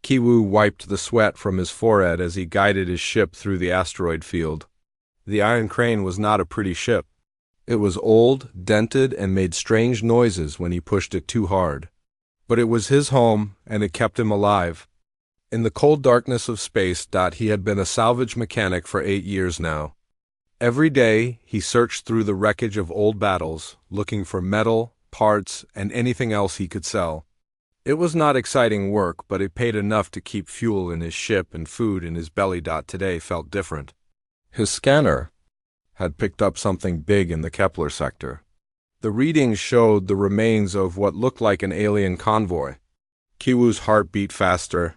Kiwoo wiped the sweat from his forehead as he guided his ship through the asteroid field. The Iron Crane was not a pretty ship. It was old, dented, and made strange noises when he pushed it too hard. But it was his home, and it kept him alive. In the cold darkness of space, he had been a salvage mechanic for 8 years now. Every day, he searched through the wreckage of old battles, looking for metal, parts, and anything else he could sell. It was not exciting work, but it paid enough to keep fuel in his ship and food in his belly. Today felt different. His scanner had picked up something big in the Kepler sector. The readings showed the remains of what looked like an alien convoy. Kiwoo's heart beat faster.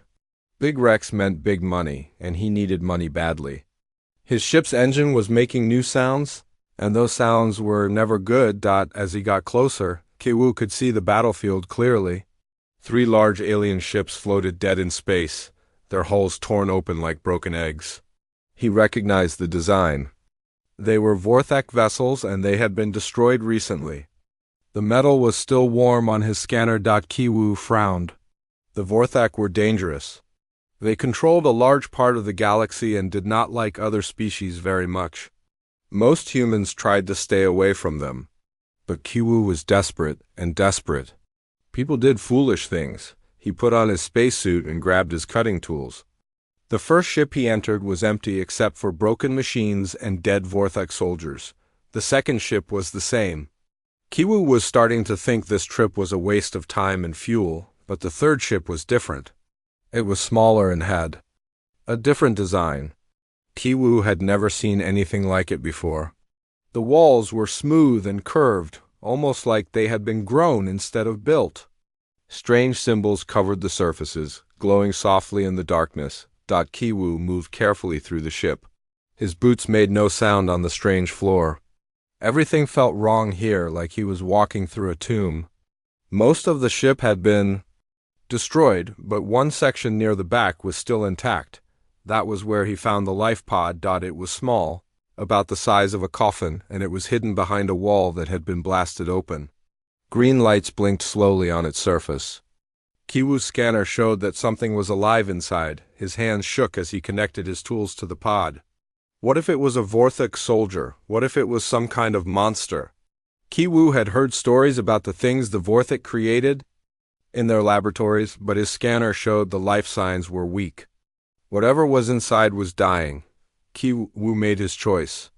Big wrecks meant big money, and he needed money badly. His ship's engine was making new sounds, and those sounds were never good. As he got closer, Kiwoo could see the battlefield clearly. 3 large alien ships floated dead in space, their hulls torn open like broken eggs. He recognized the design. They were Vorthak vessels, and they had been destroyed recently. The metal was still warm on his scanner. Kiwoo frowned. The Vorthak were dangerous. They controlled a large part of the galaxy and did not like other species very much. Most humans tried to stay away from them. But Kiwoo was desperate and desperate. People did foolish things. He put on his spacesuit and grabbed his cutting tools. The first ship he entered was empty except for broken machines and dead Vorthak soldiers. The second ship was the same. Kiwoo was starting to think this trip was a waste of time and fuel, but the third ship was different. It was smaller and had a different design. Kiwoo had never seen anything like it before. The walls were smooth and curved, almost like they had been grown instead of built. Strange symbols covered the surfaces, glowing softly in the darkness. Kiwoo moved carefully through the ship. His boots made no sound on the strange floor. Everything felt wrong here, like he was walking through a tomb. Most of the ship had been destroyed, but one section near the back was still intact. That was where he found the life pod. It was small, about the size of a coffin, and it was hidden behind a wall that had been blasted open. Green lights blinked slowly on its surface. Kiwoo's scanner showed that something was alive inside. His hands shook as he connected his tools to the pod. What if it was a Vorthak soldier? What if it was some kind of monster? Kiwoo had heard stories about the things the Vorthak created in their laboratories, but his scanner showed the life signs were weak. Whatever was inside was dying. Kiwoo made his choice.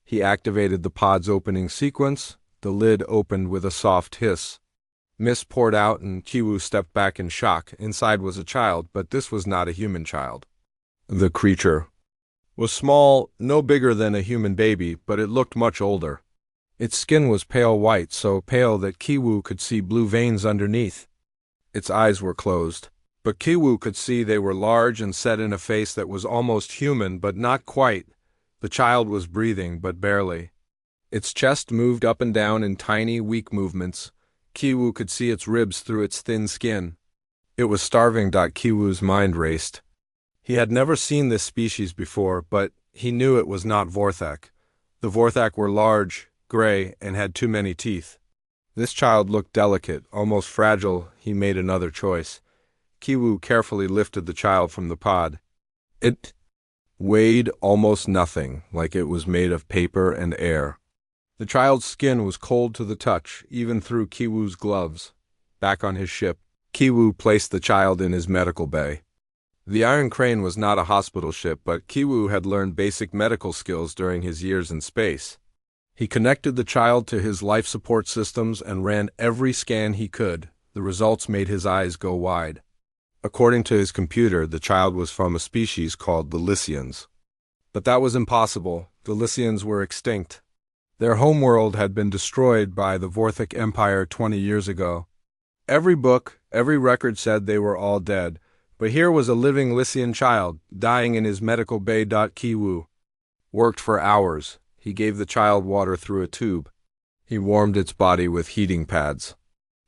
He activated the pod's opening sequence. The lid opened with a soft hiss. Mist poured out, and Kiwoo stepped back in shock. Inside was a child, but this was not a human child. The creature was small, no bigger than a human baby, but it looked much older. Its skin was pale white, so pale that Kiwoo could see blue veins underneath. Its eyes were closed, but Kiwoo could see they were large and set in a face that was almost human, but not quite. The child was breathing, but barely. Its chest moved up and down in tiny, weak movements. Kiwoo could see its ribs through its thin skin. It was starving. Kiwoo's mind raced. He had never seen this species before, but he knew it was not Vorthak. The Vorthak were large, gray, and had too many teeth. This child looked delicate, almost fragile. He made another choice. Kiwoo carefully lifted the child from the pod. It weighed almost nothing, like it was made of paper and air. The child's skin was cold to the touch, even through Kiwoo's gloves. Back on his ship, Kiwoo placed the child in his medical bay. The Iron Crane was not a hospital ship, but Kiwoo had learned basic medical skills during his years in space. He connected the child to his life support systems and ran every scan he could. The results made his eyes go wide. According to his computer, the child was from a species called the Lycians. But that was impossible. The Lycians were extinct. Their homeworld had been destroyed by the Vorthak Empire 20 years ago. Every book, every record said they were all dead, but here was a living Lycian child, dying in his medical bay. Kiwoo worked for hours. He gave the child water through a tube. He warmed its body with heating pads.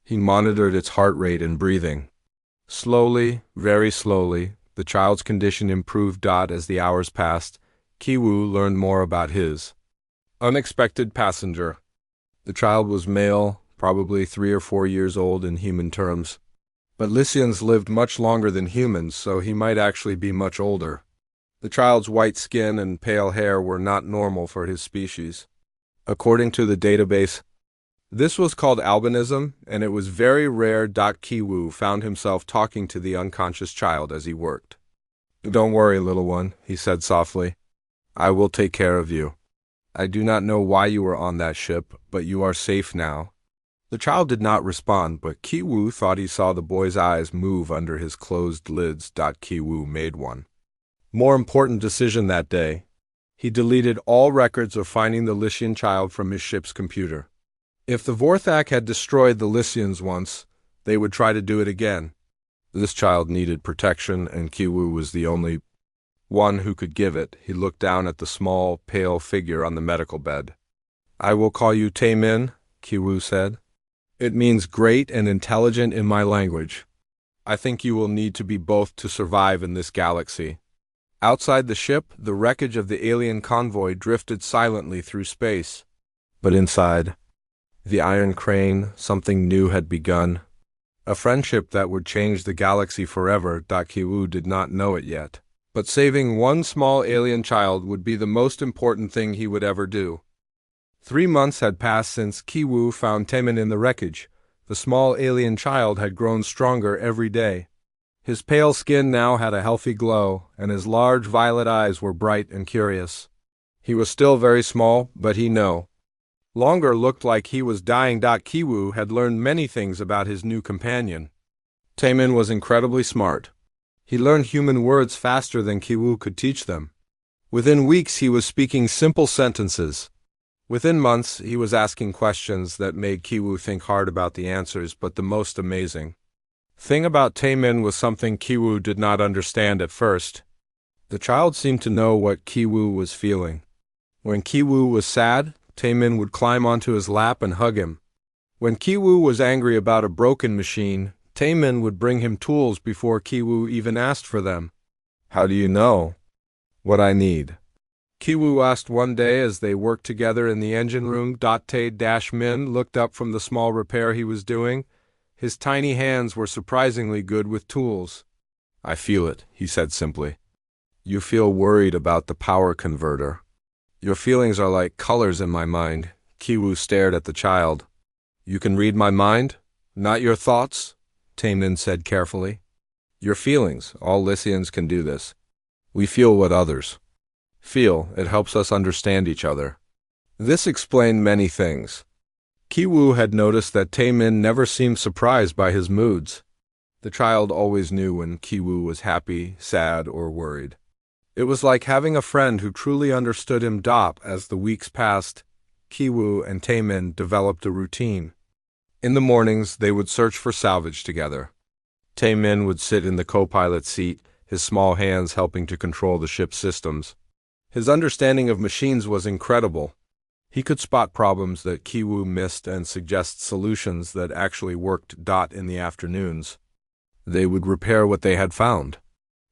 He monitored its heart rate and breathing. Slowly, very slowly, the child's condition improved. As the hours passed, Kiwoo learned more about his unexpected passenger. The child was male, probably 3 or 4 years old in human terms. But Lycians lived much longer than humans, so he might actually be much older. The child's white skin and pale hair were not normal for his species. According to the database, this was called albinism, and it was very rare. Kiwu found himself talking to the unconscious child as he worked. "Don't worry, little one," he said softly. "I will take care of you. I do not know why you were on that ship, but you are safe now." The child did not respond, but Kiwu thought he saw the boy's eyes move under his closed lids. Kiwu made one more important decision that day. He deleted all records of finding the Lycian child from his ship's computer. If the Vorthak had destroyed the Lycians once, they would try to do it again. This child needed protection, and Kiwu was the only one who could give it. He looked down at the small, pale figure on the medical bed. "I will call you Taemin," Kiwu said. "It means great and intelligent in my language. I think you will need to be both to survive in this galaxy." Outside the ship, the wreckage of the alien convoy drifted silently through space. But inside the Iron Crane, something new had begun. A friendship that would change the galaxy forever. Kiwu did not know it yet. But saving one small alien child would be the most important thing he would ever do. 3 months had passed since Kiwu found Taemin in the wreckage. The small alien child had grown stronger every day. His pale skin now had a healthy glow, and his large violet eyes were bright and curious. He was still very small, but he no longer looked like he was dying. Kiwu had learned many things about his new companion. Taemin was incredibly smart. He learned human words faster than Kiwu could teach them. Within weeks he was speaking simple sentences. Within months he was asking questions that made Kiwu think hard about the answers, but the most amazing thing about Taemin was something Kiwu did not understand at first. The child seemed to know what Kiwu was feeling. When Kiwu was sad, Taemin would climb onto his lap and hug him. When Kiwu was angry about a broken machine, Taemin would bring him tools before Kiwu even asked for them. "How do you know what I need?" Kiwu asked one day as they worked together in the engine room. Tae-Min looked up from the small repair he was doing. His tiny hands were surprisingly good with tools. "I feel it," he said simply. "You feel worried about the power converter. Your feelings are like colors in my mind." Kiwu stared at the child. "You can read my mind? Not your thoughts?" Taemin said carefully. "Your feelings. All Lycians can do this. We feel what others feel. It helps us understand each other." This explained many things. Kiwu had noticed that Taemin never seemed surprised by his moods. The child always knew when Kiwu was happy, sad, or worried. It was like having a friend who truly understood him. As the weeks passed, Kiwu and Taemin developed a routine. In the mornings, they would search for salvage together. Taemin would sit in the co-pilot seat, his small hands helping to control the ship's systems. His understanding of machines was incredible. He could spot problems that Kiwu missed and suggest solutions that actually worked. In the afternoons, they would repair what they had found.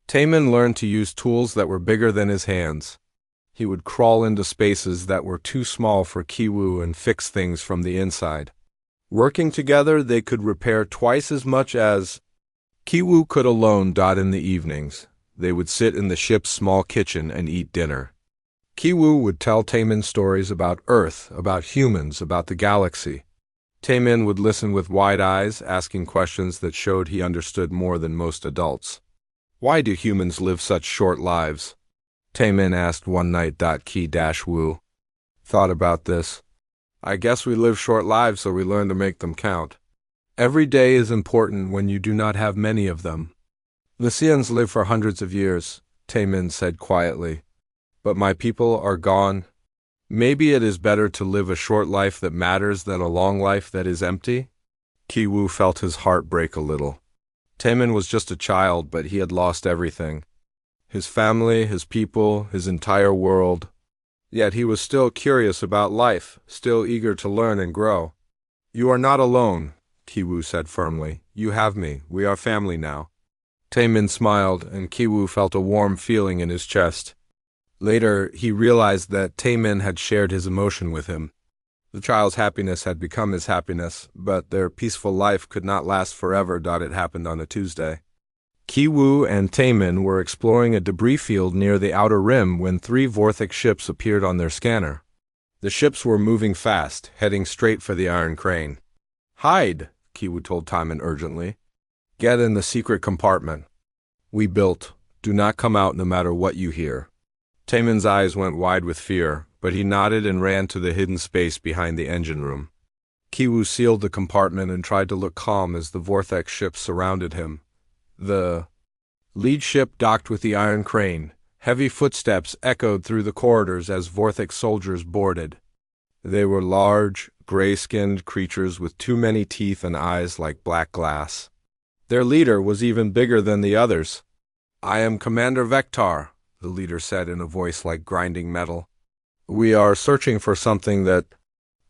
Taemin learned to use tools that were bigger than his hands. He would crawl into spaces that were too small for Kiwu and fix things from the inside. Working together, they could repair twice as much as Kiwu could alone. In the evenings, they would sit in the ship's small kitchen and eat dinner. Kiwu would tell Taemin stories about Earth, about humans, about the galaxy. Taemin would listen with wide eyes, asking questions that showed he understood more than most adults. "Why do humans live such short lives?" Taemin asked one night. Ki-Wu thought about this. "I guess we live short lives so we learn to make them count. Every day is important when you do not have many of them." "Lycians live for hundreds of years," Taemin said quietly. "But my people are gone. Maybe it is better to live a short life that matters than a long life that is empty." Kiwu felt his heart break a little. Taemin was just a child, but he had lost everything. His family, his people, his entire world. Yet he was still curious about life, still eager to learn and grow. "You are not alone," Kiwu said firmly. "You have me. We are family now." Taemin smiled, and Kiwu felt a warm feeling in his chest. Later, he realized that Taemin had shared his emotion with him. The child's happiness had become his happiness, but their peaceful life could not last forever. It happened on a Tuesday. Kiwoo and Taemin were exploring a debris field near the outer rim when 3 Vorthic ships appeared on their scanner. The ships were moving fast, heading straight for the Iron Crane. "Hide," Kiwoo told Taemin urgently. "Get in the secret compartment. We built. Do not come out no matter what you hear." Taemin's eyes went wide with fear, but he nodded and ran to the hidden space behind the engine room. Kiwoo sealed the compartment and tried to look calm as the Vortex ships surrounded him. The lead ship docked with the Iron Crane. Heavy footsteps echoed through the corridors as Vorthic soldiers boarded. They were large, gray-skinned creatures with too many teeth and eyes like black glass. Their leader was even bigger than the others. "I am Commander Vectar," the leader said in a voice like grinding metal. "We are searching for something that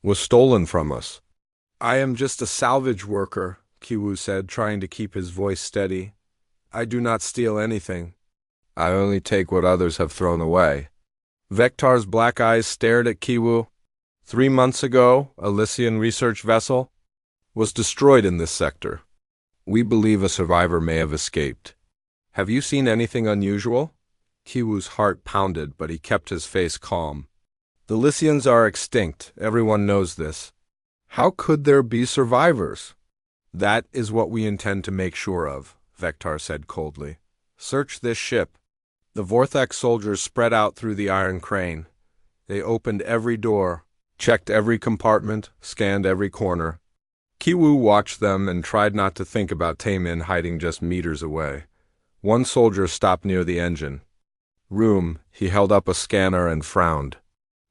was stolen from us." "I am just a salvage worker," Kiwoo said, trying to keep his voice steady. "I do not steal anything. I only take what others have thrown away." Vectar's black eyes stared at Kiwoo. 3 months ago, a Lycian research vessel was destroyed in this sector. We believe a survivor may have escaped. Have you seen anything unusual? Kiwoo's heart pounded, but he kept his face calm. The Lycians are extinct. Everyone knows this. How could there be survivors? That is what we intend to make sure of, Vectar said coldly. Search this ship. The Vortex soldiers spread out through the Iron Crane. They opened every door, checked every compartment, scanned every corner. Kiwoo watched them and tried not to think about Taemin hiding just meters away. One soldier stopped near the engine room. He held up a scanner and frowned.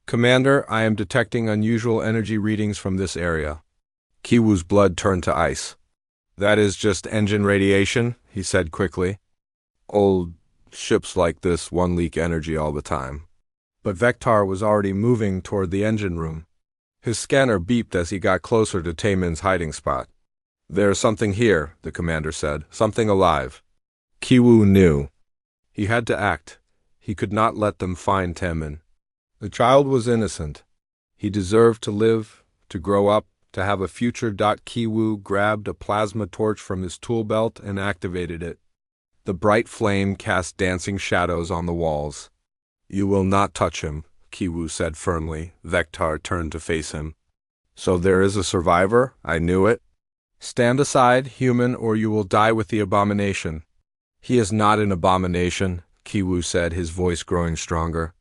"Commander, I am detecting unusual energy readings from this area." Kiwoo's blood turned to ice. "That is just engine radiation," he said quickly. "Old ships like this one leak energy all the time." But Vectar was already moving toward the engine room. His scanner beeped as he got closer to Taemin's hiding spot. "There's something here," the commander said. "Something alive." Kiwoo knew. He had to act. He could not let them find Taemin. The child was innocent. He deserved to live, to grow up, to have a future. Kiwoo grabbed a plasma torch from his tool belt and activated it. The bright flame cast dancing shadows on the walls. "You will not touch him," Kiwoo said firmly. Vectar turned to face him. "So there is a survivor? I knew it. Stand aside, human, or you will die with the abomination." "He is not an abomination," Kiwoo said, his voice growing stronger.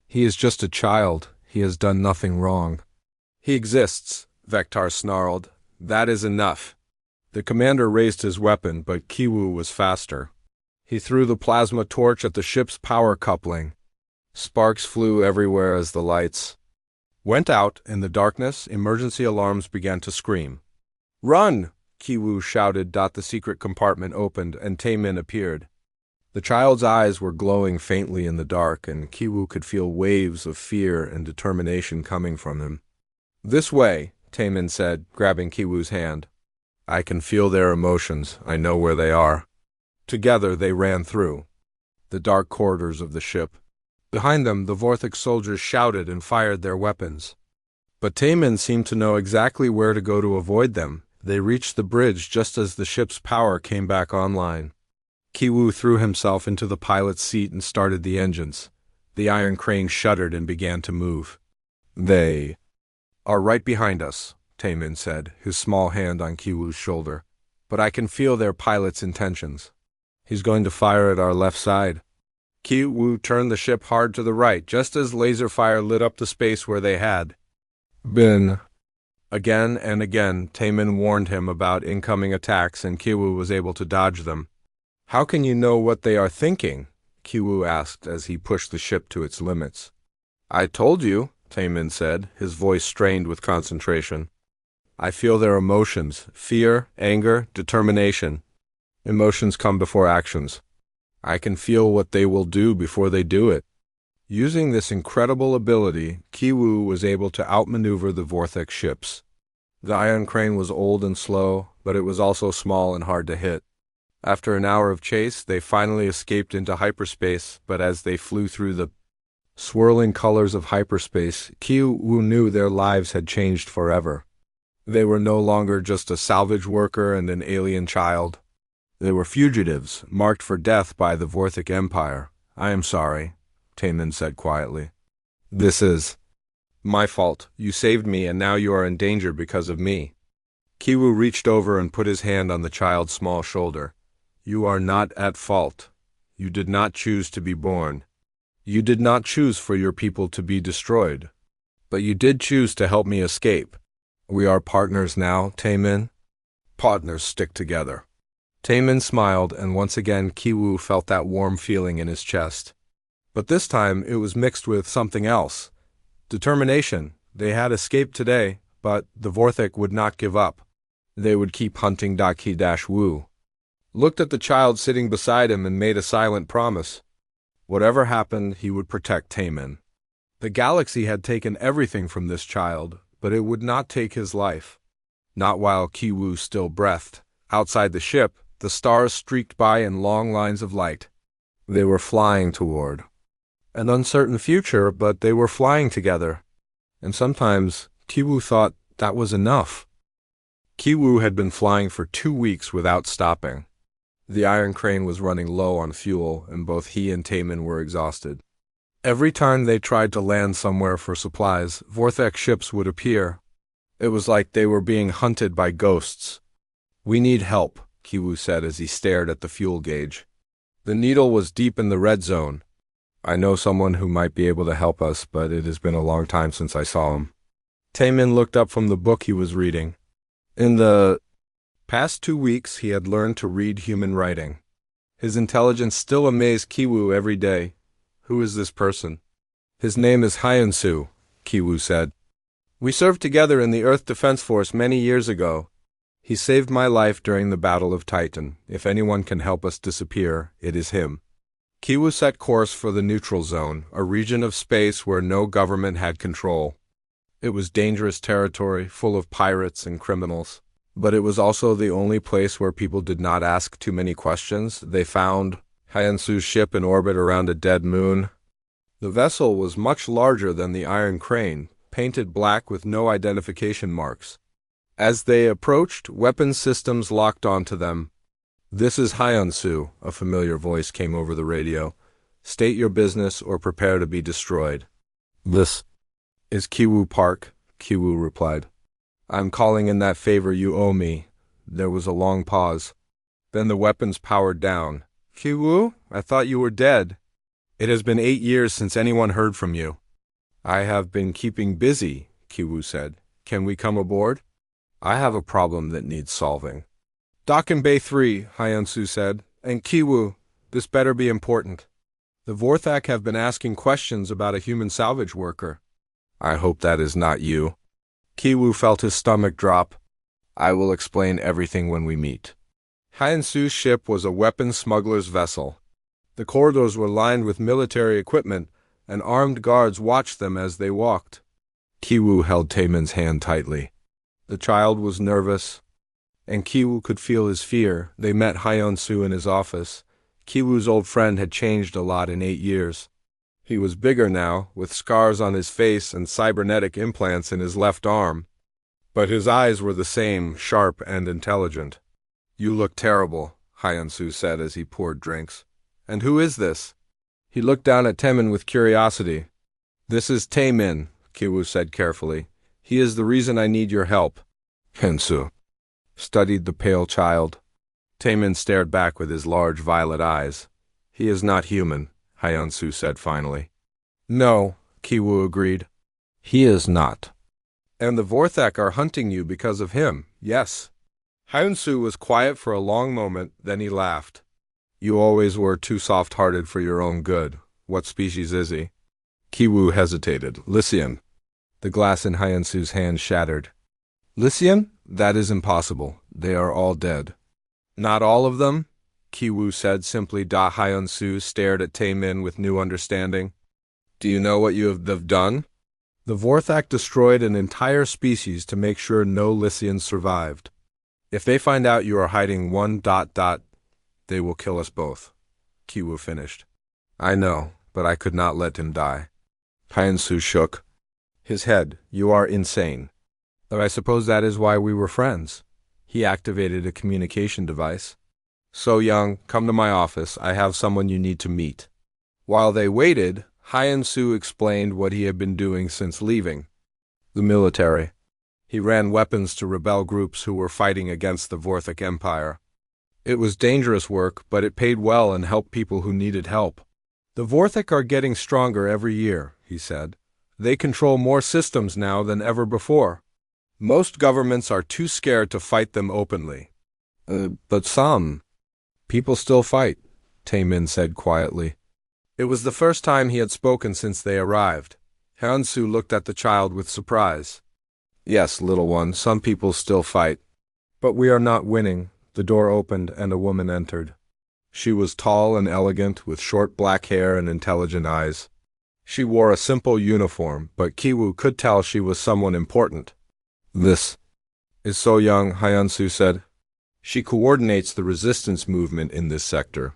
"He is just a child. He has done nothing wrong." "He exists," Vectar snarled. "That is enough." The commander raised his weapon, but Kiwoo was faster. He threw the plasma torch at the ship's power coupling. Sparks flew everywhere as the lights went out. In the darkness, emergency alarms began to scream. "Run!" Kiwoo shouted. The secret compartment opened, and Taemin appeared. The child's eyes were glowing faintly in the dark, and Kiwoo could feel waves of fear and determination coming from him. "This way," Taemin said, grabbing Kiwoo's hand. "I can feel their emotions. I know where they are." Together they ran through the dark corridors of the ship. Behind them, the Vorthic soldiers shouted and fired their weapons. But Taemin seemed to know exactly where to go to avoid them. They reached the bridge just as the ship's power came back online. Kiwoo threw himself into the pilot's seat and started the engines. The Iron Crane shuddered and began to move. "They are right behind us," Taemin said, his small hand on Kiwoo's shoulder. "But I can feel their pilot's intentions. He's going to fire at our left side." Kiwoo turned the ship hard to the right, just as laser fire lit up the space where they had been. Again and again, Taemin warned him about incoming attacks, and Kiwoo was able to dodge them. "How can you know what they are thinking?" Kiwoo asked as he pushed the ship to its limits. "I told you," Taemin said, his voice strained with concentration. "I feel their emotions, fear, anger, determination. Emotions come before actions. I can feel what they will do before they do it." Using this incredible ability, Kiwoo was able to outmaneuver the Vortex ships. The Iron Crane was old and slow, but it was also small and hard to hit. After an hour of chase, they finally escaped into hyperspace, but as they flew through the Swirling colors of hyperspace, Kiwu knew their lives had changed forever. They were no longer just a salvage worker and an alien child. They were fugitives, marked for death by the Vorthic Empire. "I am sorry," Taemin said quietly. "This is my fault. You saved me, and now you are in danger because of me." Kiwu reached over and put his hand on the child's small shoulder. "You are not at fault. You did not choose to be born. You did not choose for your people to be destroyed. But you did choose to help me escape. We are partners now, Taemin. Partners stick together." Taemin smiled, and once again Kiwu felt that warm feeling in his chest. But this time it was mixed with something else. Determination. They had escaped today, but the Vorthic would not give up. They would keep hunting Daki-Wu. Looked at the child sitting beside him and made a silent promise. Whatever happened, he would protect Taemin. The galaxy had taken everything from this child, but it would not take his life. Not while Kiwu still breathed. Outside the ship, the stars streaked by in long lines of light. They were flying toward an uncertain future, but they were flying together. And sometimes Kiwu thought that was enough. Kiwu had been flying for 2 weeks without stopping. The Iron Crane was running low on fuel, and both he and Taemin were exhausted. Every time they tried to land somewhere for supplies, Vorthic ships would appear. It was like they were being hunted by ghosts. "We need help," Kiwu said as he stared at the fuel gauge. The needle was deep in the red zone. "I know someone who might be able to help us, but it has been a long time since I saw him." Taemin looked up from the book he was reading. In the past 2 weeks, he had learned to read human writing. His intelligence still amazed Kiwu every day. "Who is this person?" "His name is Hyunsu," Kiwu said. "We served together in the Earth Defense Force many years ago. He saved my life during the Battle of Titan. If anyone can help us disappear, it is him." Kiwu set course for the neutral zone, a region of space where no government had control. It was dangerous territory, full of pirates and criminals. But it was also the only place where people did not ask too many questions. They found Hyunsu's ship in orbit around a dead moon. The vessel was much larger than the Iron Crane, painted black with no identification marks. As they approached, weapon systems locked onto them. "This is Hyunsu," a familiar voice came over the radio. "State your business or prepare to be destroyed." "This is Kiwu Park," Kiwu replied. "I'm calling in that favor you owe me." There was a long pause. Then the weapons powered down. "Kiwu, I thought you were dead." "It has been 8 years since anyone heard from you." "I have been keeping busy," Kiwu said. "Can we come aboard?" "I have a problem that needs solving." "Dock in Bay 3, Hyunsu said. "And Kiwu, this better be important. The Vorthic have been asking questions about a human salvage worker." "I hope that is not you." Kiwu felt his stomach drop. "I will explain everything when we meet." Hyunsu's ship was a weapons smuggler's vessel. The corridors were lined with military equipment, and armed guards watched them as they walked. Kiwu held Taemin's hand tightly. The child was nervous, and Kiwu could feel his fear. They met Hyunsu in his office. Kiwu's old friend had changed a lot in 8 years. He was bigger now, with scars on his face and cybernetic implants in his left arm. But his eyes were the same, sharp and intelligent. "You look terrible," Hyunsu said as he poured drinks. "And who is this?" He looked down at Taemin with curiosity. "This is Taemin," Kiwu said carefully. "He is the reason I need your help." Hyunsu studied the pale child. Taemin stared back with his large violet eyes. "He is not human," Hyunsu said finally. "No," Kiwu agreed. "He is not. And the Vorthic are hunting you because of him, yes." Hyunsu was quiet for a long moment, then he laughed. "You always were too soft-hearted for your own good. What species is he?" Kiwu hesitated. "Lycian." The glass in Hyunsu's hand shattered. "Lycian? That is impossible. They are all dead." "Not all of them?" Kiwu said simply. Hyunsu stared at Taemin with new understanding. "Do you know what you have done?" "The Vorthic destroyed an entire species to make sure no Lycians survived. If they find out you are hiding they will kill us both," Kiwu finished. "I know, but I could not let him die." Hyansu shook his head. You are insane. But I suppose that is why we were friends. He activated a communication device. So Young, come to my office. I have someone you need to meet. While they waited, Hyansu explained what he had been doing since leaving the military. He ran weapons to rebel groups who were fighting against the Vorthic Empire. It was dangerous work, but it paid well and helped people who needed help. The Vorthic are getting stronger every year, he said. They control more systems now than ever before. Most governments are too scared to fight them openly. But some people still fight, Taemin said quietly. It was the first time he had spoken since they arrived. Hyansu looked at the child with surprise. Yes, little one, some people still fight. But we are not winning. The door opened and a woman entered. She was tall and elegant, with short black hair and intelligent eyes. She wore a simple uniform, but Kiwoo could tell she was someone important. This is So Young, Hyansu said. She coordinates the resistance movement in this sector.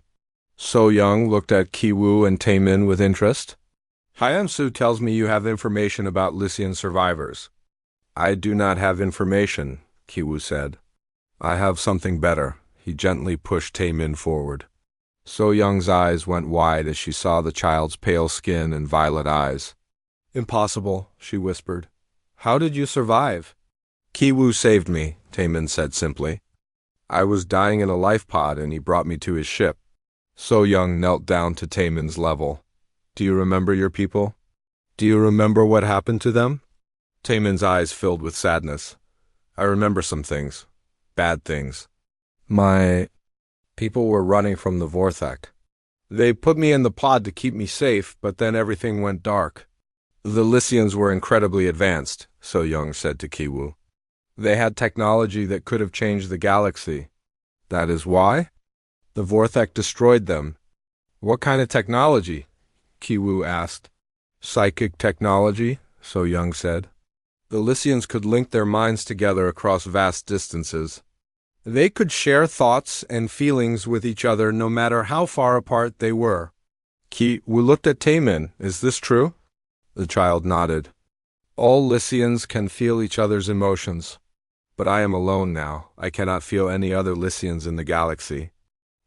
So Young looked at Kiwoo and Taemin with interest. Hyansu tells me you have information about Lycian survivors. I do not have information, Kiwoo said. I have something better. He gently pushed Taemin forward. So Young's eyes went wide as she saw the child's pale skin and violet eyes. Impossible, she whispered. How did you survive? Kiwoo saved me, Taemin said simply. I was dying in a life pod and he brought me to his ship. So Young knelt down to Taemin's level. Do you remember your people? Do you remember what happened to them? Taemin's eyes filled with sadness. I remember some things. Bad things. My people were running from the Vorthak. They put me in the pod to keep me safe, but then everything went dark. The Lycians were incredibly advanced, So Young said to Kiwoo. They had technology that could have changed the galaxy. That is why? The Vorthak destroyed them. What kind of technology? Kiwoo asked. Psychic technology, So Young said. The Lycians could link their minds together across vast distances. They could share thoughts and feelings with each other no matter how far apart they were. Kiwoo looked at Taemin. Is this true? The child nodded. All Lycians can feel each other's emotions. But I am alone now. I cannot feel any other Lycians in the galaxy.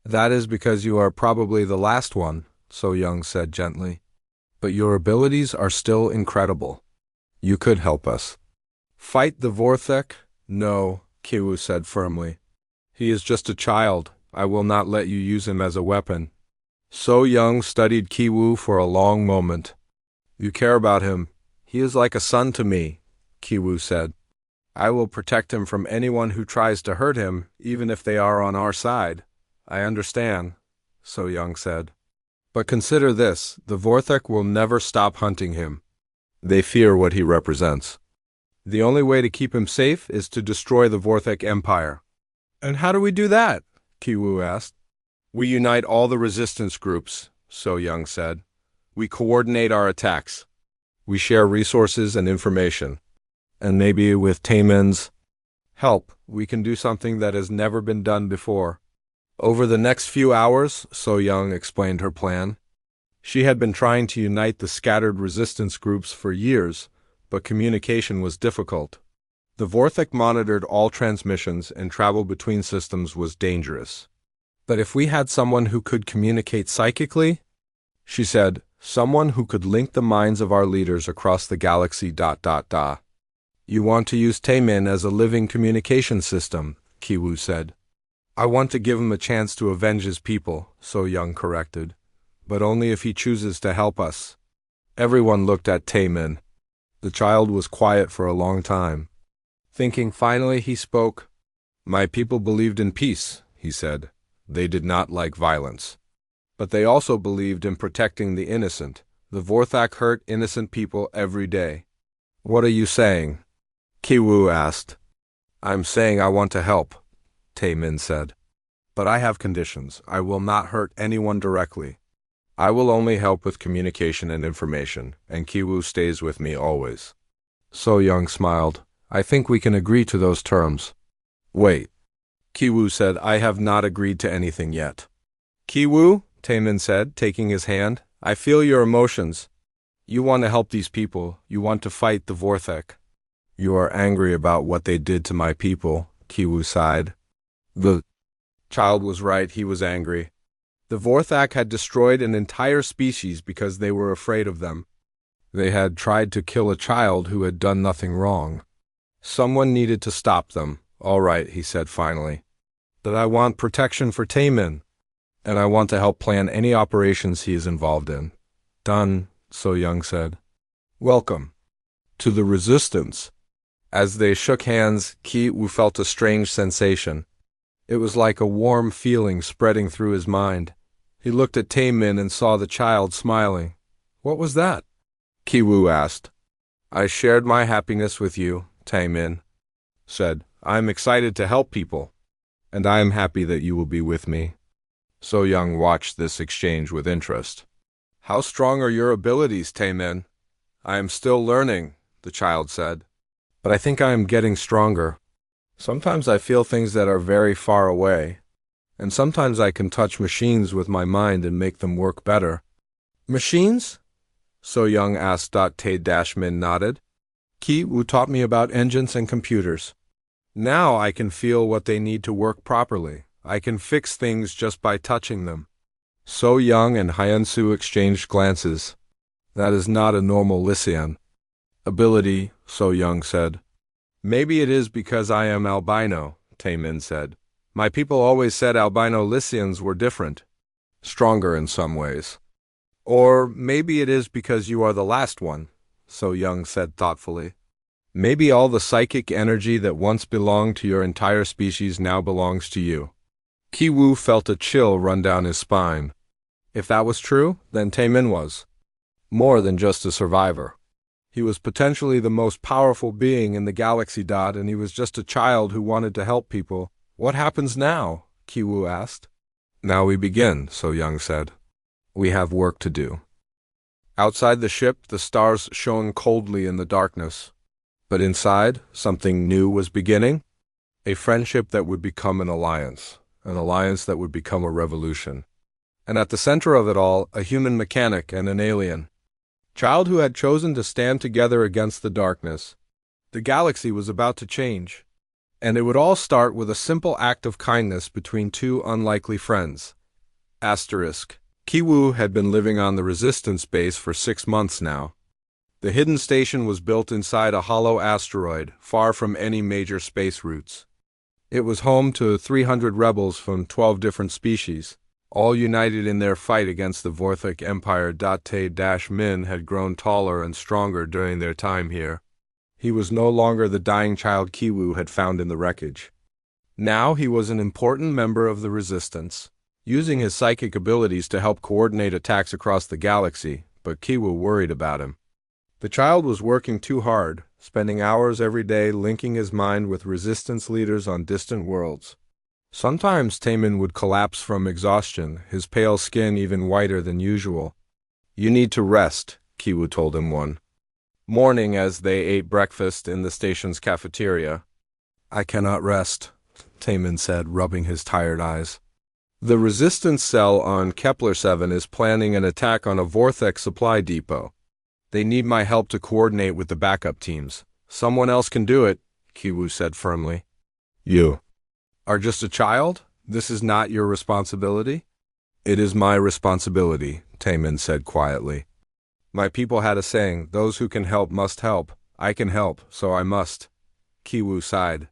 That is because you are probably the last one, So Young said gently. But your abilities are still incredible. You could help us. Fight the Vorthak? No, Kiwoo said firmly. He is just a child. I will not let you use him as a weapon. So Young studied Kiwoo for a long moment. You care about him. He is like a son to me, Kiwoo said. I will protect him from anyone who tries to hurt him, even if they are on our side. I understand, So Young said. But consider this, the Vorthak will never stop hunting him. They fear what he represents. The only way to keep him safe is to destroy the Vorthak Empire. And how do we do that? Kiwoo asked. We unite all the resistance groups, So Young said. We coordinate our attacks. We share resources and information. And maybe with Taemin's help, we can do something that has never been done before. Over the next few hours, So Young explained her plan. She had been trying to unite the scattered resistance groups for years, but communication was difficult. The Vorthak monitored all transmissions and travel between systems was dangerous. But if we had someone who could communicate psychically, she said, someone who could link the minds of our leaders across the galaxy. You want to use Taemin as a living communication system, Kiwoo said. I want to give him a chance to avenge his people, So Young corrected. But only if he chooses to help us. Everyone looked at Taemin. The child was quiet for a long time. Thinking finally he spoke. My people believed in peace, he said. They did not like violence. But they also believed in protecting the innocent. The Vorthak hurt innocent people every day. What are you saying? Kiwoo asked. I'm saying I want to help, Taemin said. But I have conditions. I will not hurt anyone directly. I will only help with communication and information, and Kiwoo stays with me always. So Young smiled. I think we can agree to those terms. Wait. Kiwoo said, I have not agreed to anything yet. Kiwoo, Taemin said, taking his hand, I feel your emotions. You want to help these people. You want to fight the Vorthek. You are angry about what they did to my people, Kiwu sighed. The child was right, he was angry. The Vorthak had destroyed an entire species because they were afraid of them. They had tried to kill a child who had done nothing wrong. Someone needed to stop them. All right, he said finally. But I want protection for Taemin, and I want to help plan any operations he is involved in. Done, So Young said. Welcome to the Resistance. As they shook hands, Ki-woo felt a strange sensation. It was like a warm feeling spreading through his mind. He looked at Taemin and saw the child smiling. What was that? Ki-woo asked. I shared my happiness with you, Taemin said. I am excited to help people, and I am happy that you will be with me. So Young watched this exchange with interest. How strong are your abilities, Taemin? I am still learning, the child said. But I think I am getting stronger. Sometimes I feel things that are very far away, and sometimes I can touch machines with my mind and make them work better. Machines? So Young asked. Tae-min nodded. Ki-woo taught me about engines and computers. Now I can feel what they need to work properly. I can fix things just by touching them. So Young and Hyunsu exchanged glances. That is not a normal Lycian ability, So Young said. Maybe it is because I am albino, Taemin said. My people always said albino Lycians were different, stronger in some ways. Or maybe it is because you are the last one, So Young said thoughtfully. Maybe all the psychic energy that once belonged to your entire species now belongs to you. Ki-woo felt a chill run down his spine. If that was true, then Taemin was more than just a survivor. He was potentially the most powerful being in the galaxy. And he was just a child who wanted to help people. What happens now? Ki-woo asked. Now we begin, So Young said. We have work to do. Outside the ship, the stars shone coldly in the darkness. But inside, something new was beginning. A friendship that would become an alliance that would become a revolution. And at the center of it all, a human mechanic and an alien. Child who had chosen to stand together against the darkness. The galaxy was about to change. And it would all start with a simple act of kindness between two unlikely friends. Asterisk. Ki-woo had been living on the Resistance base for 6 months now. The hidden station was built inside a hollow asteroid, far from any major space routes. It was home to 300 rebels from 12 different species, all united in their fight against the Vorthek Empire. Tae-min had grown taller and stronger during their time here. He was no longer the dying child Ki-woo had found in the wreckage. Now he was an important member of the Resistance, using his psychic abilities to help coordinate attacks across the galaxy, but Ki-woo worried about him. The child was working too hard, spending hours every day linking his mind with Resistance leaders on distant worlds. Sometimes Taemin would collapse from exhaustion, his pale skin even whiter than usual. You need to rest, Ki-woo told him one morning as they ate breakfast in the station's cafeteria. I cannot rest, Taemin said, rubbing his tired eyes. The Resistance cell on Kepler 7 is planning an attack on a Vorthek supply depot. They need my help to coordinate with the backup teams. Someone else can do it, Ki-woo said firmly. You are just a child? This is not your responsibility? It is my responsibility, Taemin said quietly. My people had a saying, those who can help must help. I can help, so I must. Ki-woo sighed.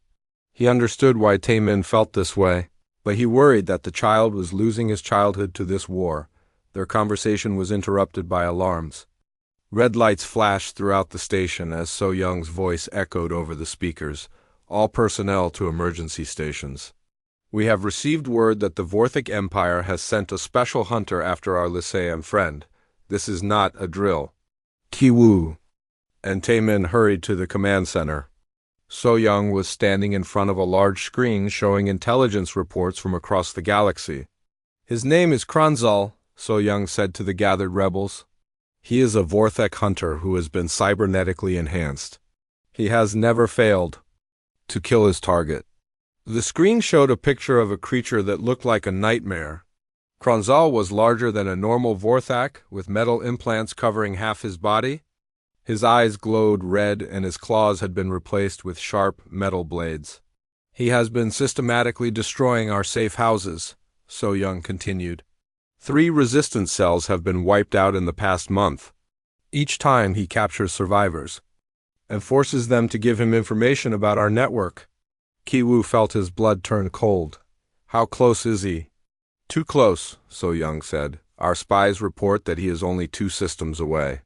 He understood why Taemin felt this way, but he worried that the child was losing his childhood to this war. Their conversation was interrupted by alarms. Red lights flashed throughout the station as So Young's voice echoed over the speakers. All personnel to emergency stations. We have received word that the Vorthek Empire has sent a special hunter after our Lyceum friend. This is not a drill. Ki-woo and Taemin hurried to the command center. So Young was standing in front of a large screen showing intelligence reports from across the galaxy. His name is Kranzal, So Young said to the gathered rebels. He is a Vorthek hunter who has been cybernetically enhanced. He has never failed to kill his target. The screen showed a picture of a creature that looked like a nightmare. Kronzal was larger than a normal Vorthak, with metal implants covering half his body. His eyes glowed red and his claws had been replaced with sharp metal blades. He has been systematically destroying our safe houses, So Young continued. 3 resistance cells have been wiped out in the past month. Each time he captures survivors and forces them to give him information about our network. Kiwoo felt his blood turn cold. How close is he? Too close, So Young said. Our spies report that he is only 2 systems away.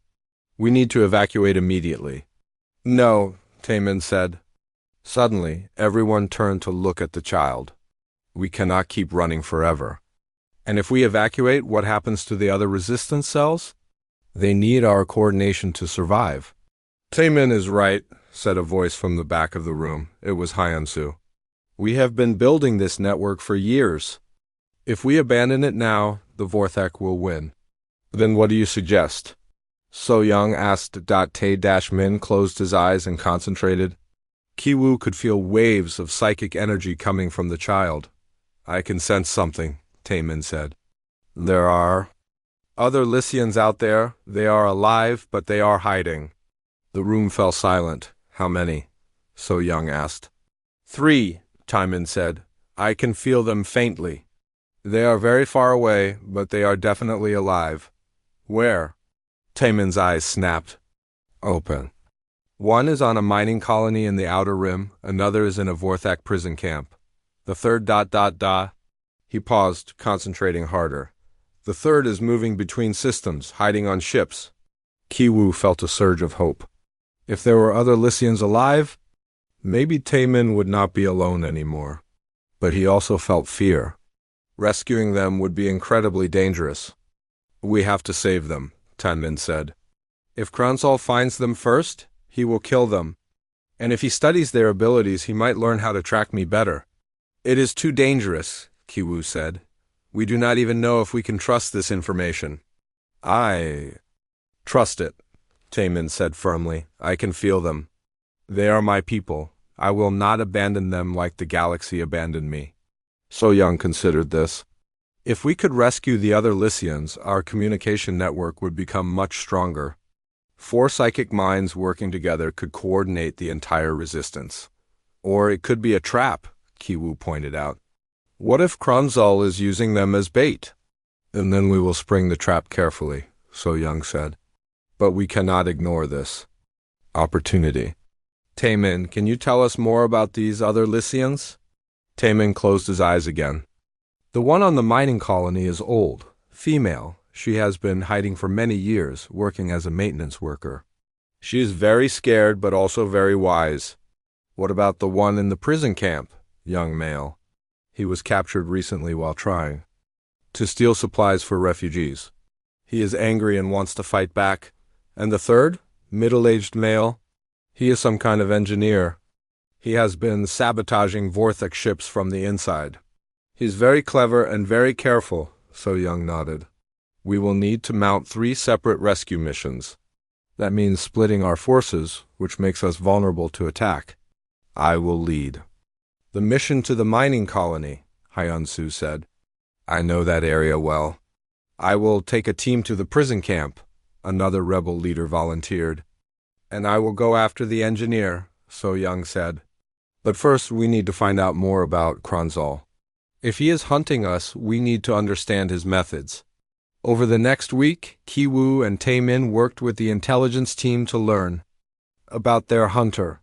We need to evacuate immediately. No, Taemin said. Suddenly, everyone turned to look at the child. We cannot keep running forever. And if we evacuate, what happens to the other resistance cells? They need our coordination to survive. Taemin is right, said a voice from the back of the room. It was Hyunsu. We have been building this network for years. If we abandon it now, the Vorthak will win. Then what do you suggest? So Young asked. Tae-Min closed his eyes and concentrated. Kiwoo could feel waves of psychic energy coming from the child. I can sense something, Taemin said. There are other Lycians out there. They are alive, but they are hiding. The room fell silent. How many? So Young asked. 3, Taemin said. I can feel them faintly. They are very far away, but they are definitely alive. Where? Taemin's eyes snapped. Open. One is on a mining colony in the Outer Rim, another is in a Vorthak prison camp. The third ... He paused, concentrating harder. The third is moving between systems, hiding on ships. Kiwoo felt a surge of hope. If there were other Lycians alive, maybe Taemin would not be alone anymore. But he also felt fear. Rescuing them would be incredibly dangerous. We have to save them, Taemin said. If Kronzal finds them first, he will kill them. And if he studies their abilities, he might learn how to track me better. It is too dangerous, Kiwoo said. We do not even know if we can trust this information. I trust it, Taemin said firmly. I can feel them. They are my people. I will not abandon them like the galaxy abandoned me. So Young considered this. If we could rescue the other Lycians, our communication network would become much stronger. 4 psychic minds working together could coordinate the entire resistance. Or it could be a trap, Kiwoo pointed out. What if Kronzal is using them as bait? And then we will spring the trap carefully, So Young said. But we cannot ignore this opportunity. Taemin, can you tell us more about these other Lycians? Taemin closed his eyes again. The one on the mining colony is old, female. She has been hiding for many years, working as a maintenance worker. She is very scared, but also very wise. What about the one in the prison camp? Young male. He was captured recently while trying to steal supplies for refugees. He is angry and wants to fight back. And the third, middle-aged male? He is some kind of engineer. He has been sabotaging Vorthak ships from the inside. He's very clever and very careful, So Young nodded. We will need to mount 3 separate rescue missions. That means splitting our forces, which makes us vulnerable to attack. I will lead. The mission to the mining colony, Hyunsu said. I know that area well. I will take a team to the prison camp, another rebel leader volunteered. And I will go after the engineer, So Young said. But first we need to find out more about Kronzal. If he is hunting us, we need to understand his methods. Over the next week, Kiwoo and Taemin worked with the intelligence team to learn about their hunter.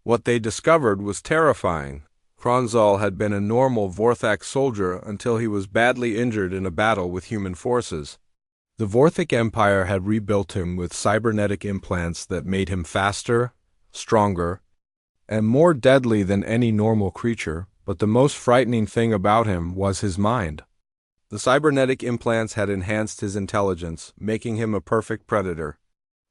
What they discovered was terrifying. Kronzal had been a normal Vorthak soldier until he was badly injured in a battle with human forces. The Vorthak Empire had rebuilt him with cybernetic implants that made him faster, stronger, and more deadly than any normal creature, but the most frightening thing about him was his mind. The cybernetic implants had enhanced his intelligence, making him a perfect predator.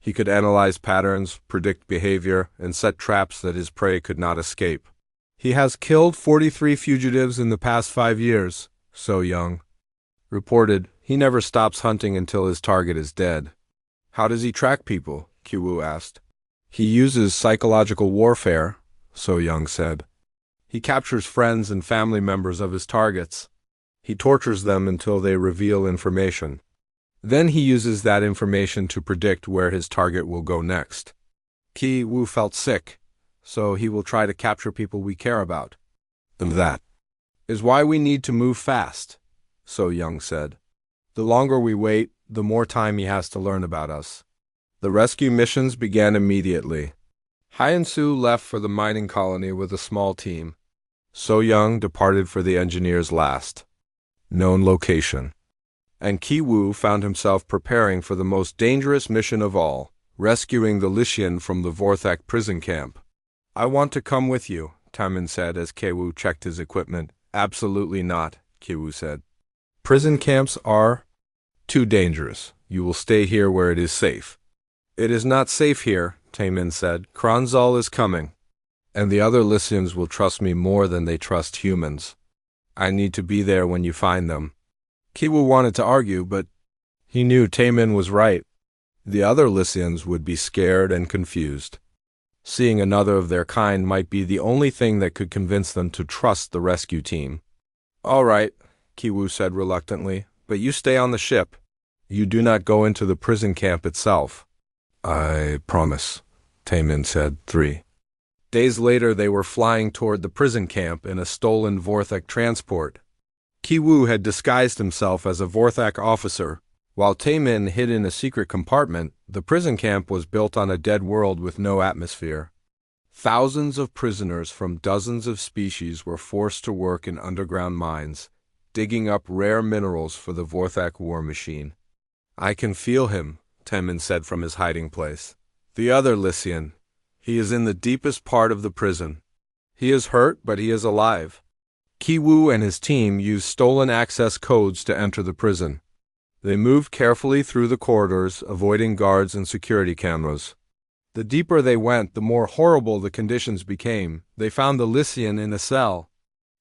He could analyze patterns, predict behavior, and set traps that his prey could not escape. He has killed 43 fugitives in the past 5 years, So Young reported. He never stops hunting until his target is dead. How does he track people? Kiwoo asked. He uses psychological warfare, So Young said. He captures friends and family members of his targets. He tortures them until they reveal information. Then he uses that information to predict where his target will go next. Ki Wu felt sick, so he will try to capture people we care about. And that is why we need to move fast, So Young said. The longer we wait, the more time he has to learn about us. The rescue missions began immediately. Hyen-Su left for the mining colony with a small team. So Young departed for the engineers' last known location. And Ki Wu found himself preparing for the most dangerous mission of all, rescuing the Lycian from the Vorthak prison camp. I want to come with you, Taemin said as Ki Wu checked his equipment. Absolutely not, Ki Wu said. Prison camps are too dangerous. You will stay here where it is safe. It is not safe here, Taemin said. Kronzal is coming. And the other Lycians will trust me more than they trust humans. I need to be there when you find them. Ki Wu wanted to argue, but he knew Taemin was right. The other Lycians would be scared and confused. Seeing another of their kind might be the only thing that could convince them to trust the rescue team. All right, Ki Wu said reluctantly, but you stay on the ship. You do not go into the prison camp itself. I promise, Taemin said. 3 days later they were flying toward the prison camp in a stolen Vorthak transport. Ki Wu had disguised himself as a Vorthak officer. While Taemin hid in a secret compartment, the prison camp was built on a dead world with no atmosphere. Thousands of prisoners from dozens of species were forced to work in underground mines, digging up rare minerals for the Vorthak war machine. I can feel him, Taemin said from his hiding place. The other Lycian. He is in the deepest part of the prison. He is hurt, but he is alive. Ki Wu and his team used stolen access codes to enter the prison. They moved carefully through the corridors, avoiding guards and security cameras. The deeper they went, the more horrible the conditions became. They found the Lycian in a cell,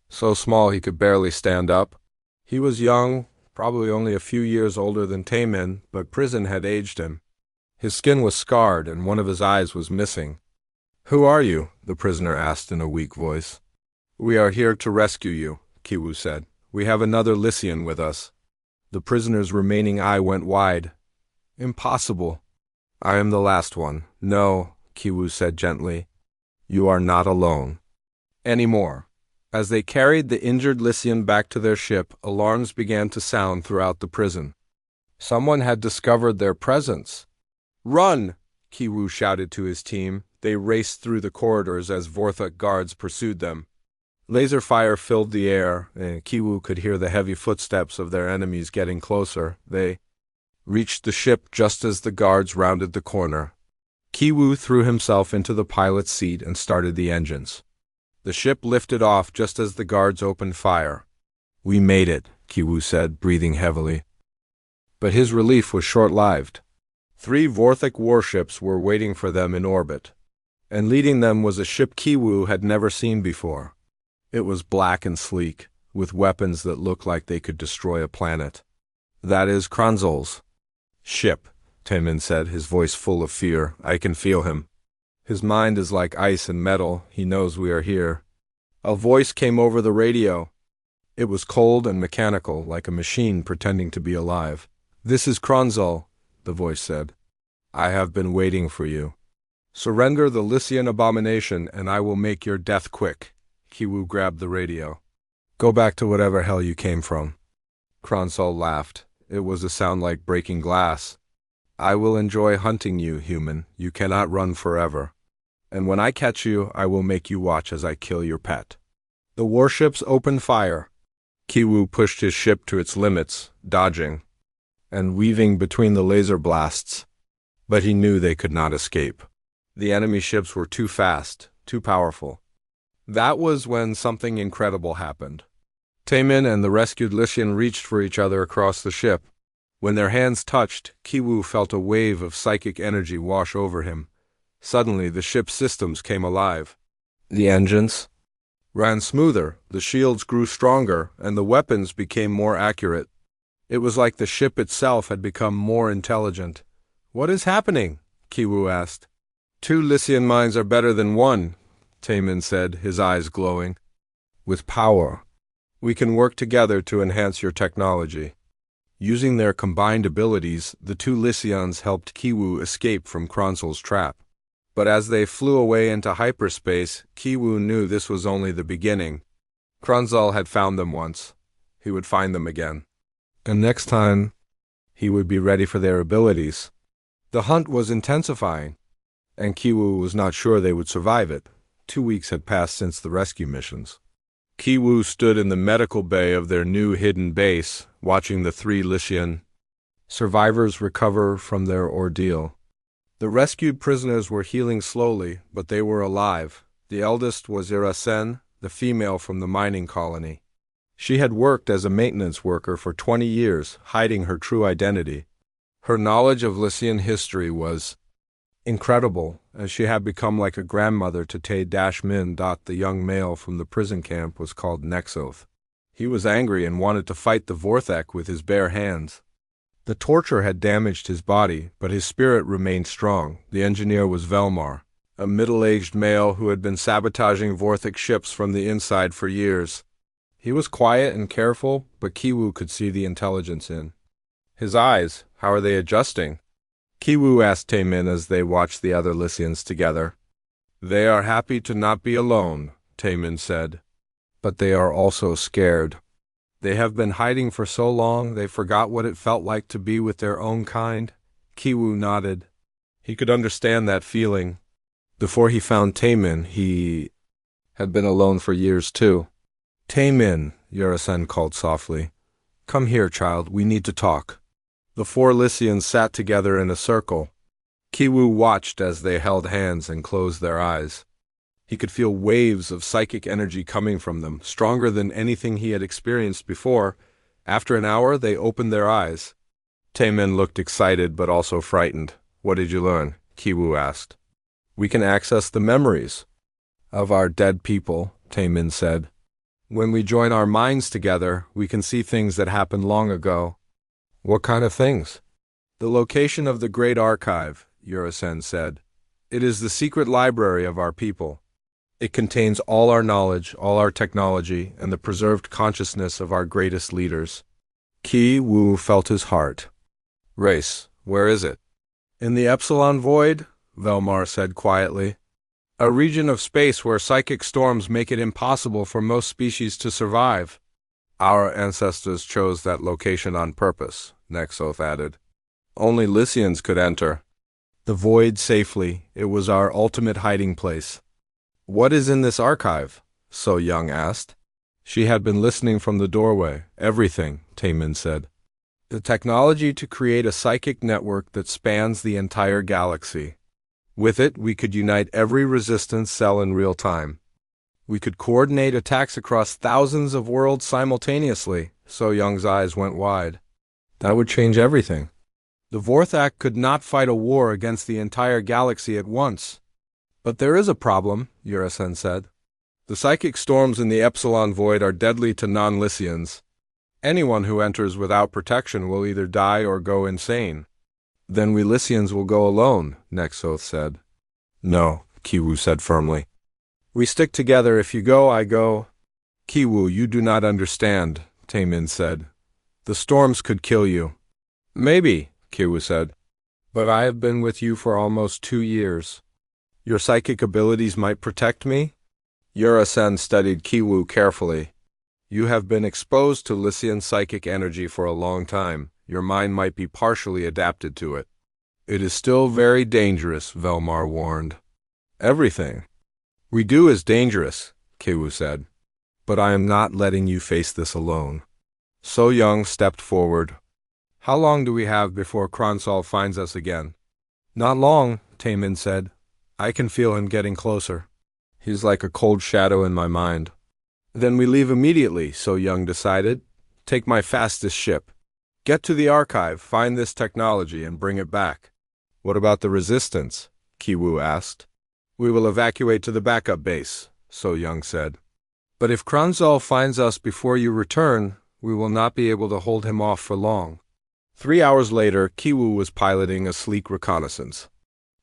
so small he could barely stand up. He was young, probably only a few years older than Taemin, but prison had aged him. His skin was scarred and one of his eyes was missing. Who are you? The prisoner asked in a weak voice. We are here to rescue you, Ki Wu said. We have another Lycian with us. The prisoner's remaining eye went wide. Impossible. I am the last one. No, Ki Wu said gently. You are not alone. Anymore. As they carried the injured Lycian back to their ship, alarms began to sound throughout the prison. Someone had discovered their presence. Run! Ki Wu shouted to his team. They raced through the corridors as Vorthak guards pursued them. Laser fire filled the air, and Ki Wu could hear the heavy footsteps of their enemies getting closer. They reached the ship just as the guards rounded the corner. Ki Wu threw himself into the pilot's seat and started the engines. The ship lifted off just as the guards opened fire. We made it, Ki Wu said, breathing heavily. But his relief was short-lived. 3 Vorthak warships were waiting for them in orbit, and leading them was a ship Ki Wu had never seen before. It was black and sleek, with weapons that looked like they could destroy a planet. That is Kronzal's ship, Taemin said, his voice full of fear. I can feel him. His mind is like ice and metal. He knows we are here. A voice came over the radio. It was cold and mechanical, like a machine pretending to be alive. This is Kronzal, the voice said. I have been waiting for you. Surrender the Lycian abomination, and I will make your death quick. Ki Wu grabbed the radio. Go back to whatever hell you came from. Kronzal laughed. It was a sound like breaking glass. I will enjoy hunting you, human. You cannot run forever. And when I catch you, I will make you watch as I kill your pet. The warships opened fire. Ki Wu pushed his ship to its limits, dodging and weaving between the laser blasts. But he knew they could not escape. The enemy ships were too fast, too powerful. That was when something incredible happened. Taemin and the rescued Lycian reached for each other across the ship. When their hands touched, Ki Wu felt a wave of psychic energy wash over him. Suddenly, the ship's systems came alive. The engines ran smoother, the shields grew stronger, and the weapons became more accurate. It was like the ship itself had become more intelligent. What is happening? Ki Wu asked. 2 Lycian minds are better than 1, Taemin said, his eyes glowing. With power, We can work together to enhance your technology. Using their combined abilities, the two Lysians helped Kiwu escape from Kronzel's trap. But as they flew away into hyperspace, Kiwu knew this was only the beginning. Kronzel had found them once. He would find them again. And next time, he would be ready for their abilities. The hunt was intensifying, and Kiwu was not sure they would survive it. 2 weeks had passed since the rescue missions. Kiwu stood in the medical bay of their new hidden base, watching the 3 Lysian survivors recover from their ordeal. The rescued prisoners were healing slowly, but they were alive. The eldest was Irasen, the female from the mining colony. She had worked as a maintenance worker for 20 years, hiding her true identity. Her knowledge of Lysian history was incredible, as she had become like a grandmother to Tay-Min. The young male from the prison camp was called Nexoth. He was angry and wanted to fight the Vorthek with his bare hands. The torture had damaged his body, but his spirit remained strong. The engineer was Velmar, a middle-aged male who had been sabotaging Vorthek ships from the inside for years. He was quiet and careful, but Kiwu could see the intelligence in his eyes. How are they adjusting? Kiwu asked Tay-Min as they watched the other Lysians together. They are happy to not be alone, Tay-Min said. But they are also scared. They have been hiding for so long they forgot what it felt like to be with their own kind. Kiwu nodded. He could understand that feeling. Before he found Tay-Min, he had been alone for years too. Tay-Min, Urasen called softly. Come here, child, we need to talk. The 4 Lysians sat together in a circle. Kiwu watched as they held hands and closed their eyes. He could feel waves of psychic energy coming from them, stronger than anything he had experienced before. After an hour, they opened their eyes. Tay-Min looked excited but also frightened. What did you learn? Kiwu asked. We can access the memories of our dead people, Tay-Min said. When we join our minds together, we can see things that happened long ago. What kind of things? The location of the Great Archive, Urasen said. It is the secret library of our people. It contains all our knowledge, all our technology, and the preserved consciousness of our greatest leaders. Kiwu felt his heart race. Where is it? In the Epsilon Void, Velmar said quietly. A region of space where psychic storms make it impossible for most species to survive. Our ancestors chose that location on purpose, Nexoth added. Only Lysians could enter the void safely. It was our ultimate hiding place. What is in this archive? So Young asked. She had been listening from the doorway. Everything, Tay-Min said. The technology to create a psychic network that spans the entire galaxy. With it, we could unite every resistance cell in real time. We could coordinate attacks across thousands of worlds simultaneously. So Young's eyes went wide. That would change everything. The Vorthak could not fight a war against the entire galaxy at once. But there is a problem, Urasen said. The psychic storms in the Epsilon Void are deadly to non-Lysians. Anyone who enters without protection will either die or go insane. Then we Lysians will go alone, Nexoth said. No, Kiwu said firmly. We stick together. If you go, I go. Kiwu, you do not understand, Tay-Min said. The storms could kill you. Maybe, Kiwu said. But I have been with you for almost 2 years. Your psychic abilities might protect me? Urasen studied Kiwu carefully. You have been exposed to Lysian psychic energy for a long time. Your mind might be partially adapted to it. It is still very dangerous, Velmar warned. Everything we do is dangerous, Kiwu said. But I am not letting you face this alone. So Young stepped forward. How long do we have before Kronzel finds us again? Not long, Tay-Min said. I can feel him getting closer. He's like a cold shadow in my mind. Then we leave immediately, So Young decided. Take my fastest ship. Get to the archive, find this technology, and bring it back. What about the resistance? Kiwu asked. We will evacuate to the backup base, So Young said. But if Kronzel finds us before you return, we will not be able to hold him off for long. 3 hours later, Kiwu was piloting a sleek reconnaissance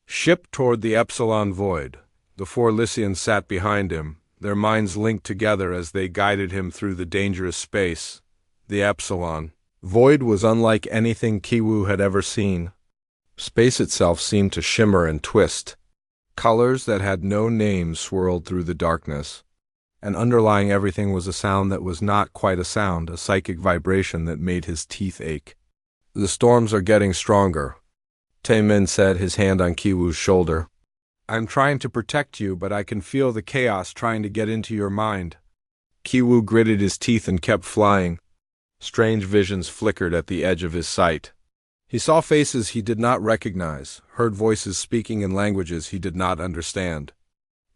ship toward the Epsilon Void. The 4 Lysians sat behind him, their minds linked together as they guided him through the dangerous space. The Epsilon void was unlike anything Kiwu had ever seen. Space itself seemed to shimmer and twist. Colors that had no names swirled through the darkness. And underlying everything was a sound that was not quite a sound, a psychic vibration that made his teeth ache. "The storms are getting stronger," Taemin said, his hand on Kiwu's shoulder. "I'm trying to protect you, but I can feel the chaos trying to get into your mind." Kiwu gritted his teeth and kept flying. Strange visions flickered at the edge of his sight. He saw faces he did not recognize, heard voices speaking in languages he did not understand.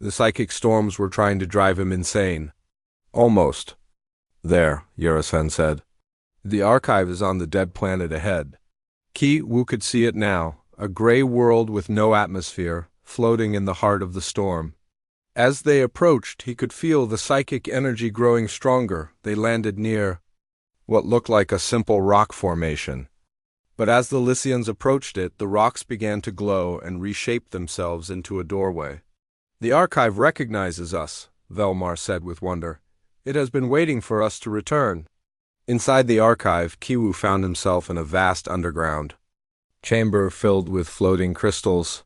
The psychic storms were trying to drive him insane. "Almost." "There," Yurasen said. "The archive is on the dead planet ahead." Ki-Wu could see it now, a gray world with no atmosphere, floating in the heart of the storm. As they approached, he could feel the psychic energy growing stronger. They landed near what looked like a simple rock formation. But as the Lycians approached it, the rocks began to glow and reshape themselves into a doorway. "The archive recognizes us," Velmar said with wonder. "It has been waiting for us to return." Inside the archive, Kiwu found himself in a vast underground chamber filled with floating crystals.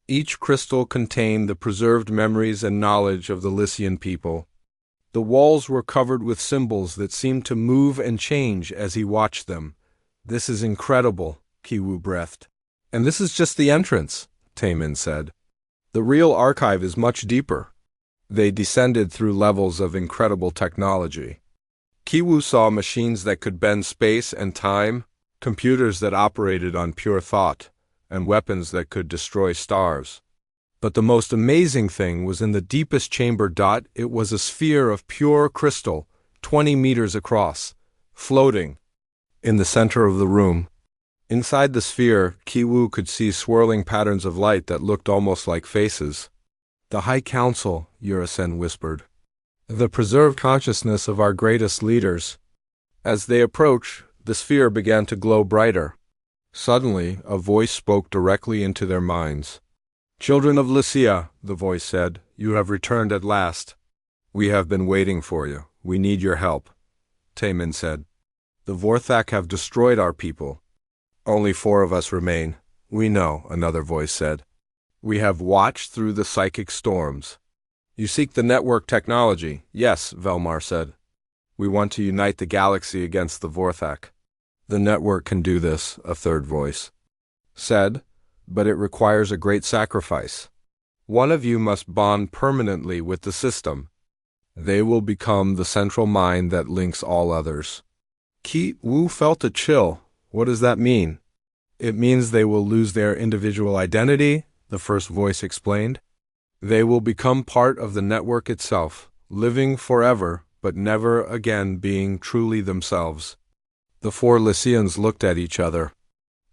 Each crystal contained the preserved memories and knowledge of the Lycian people. The walls were covered with symbols that seemed to move and change as he watched them. "This is incredible," Kiwu breathed. "And this is just the entrance," Taemin said. "The real archive is much deeper." They descended through levels of incredible technology. Kiwu saw machines that could bend space and time, computers that operated on pure thought, and weapons that could destroy stars. But the most amazing thing was in the deepest chamber. It was a sphere of pure crystal, 20 meters across, floating in the center of the room. Inside the sphere, Kiwu could see swirling patterns of light that looked almost like faces. "The High Council," Yurasen whispered. "The preserved consciousness of our greatest leaders." As they approached, the sphere began to glow brighter. Suddenly, a voice spoke directly into their minds. "Children of Lycia," the voice said, "you have returned at last. We have been waiting for you. We need your help," Taemin said. "The Vorthak have destroyed our people. Only 4 of us remain." "We know," another voice said. "We have watched through the psychic storms." "You seek the network technology." "Yes," Velmar said. "We want to unite the galaxy against the Vorthak." "The network can do this," a third voice said, "but it requires a great sacrifice. One of you must bond permanently with the system. They will become the central mind that links all others." Ki-Wu felt a chill. "What does that mean?" "It means they will lose their individual identity," the first voice explained. "They will become part of the network itself, living forever, but never again being truly themselves." The 4 Lycians looked at each other.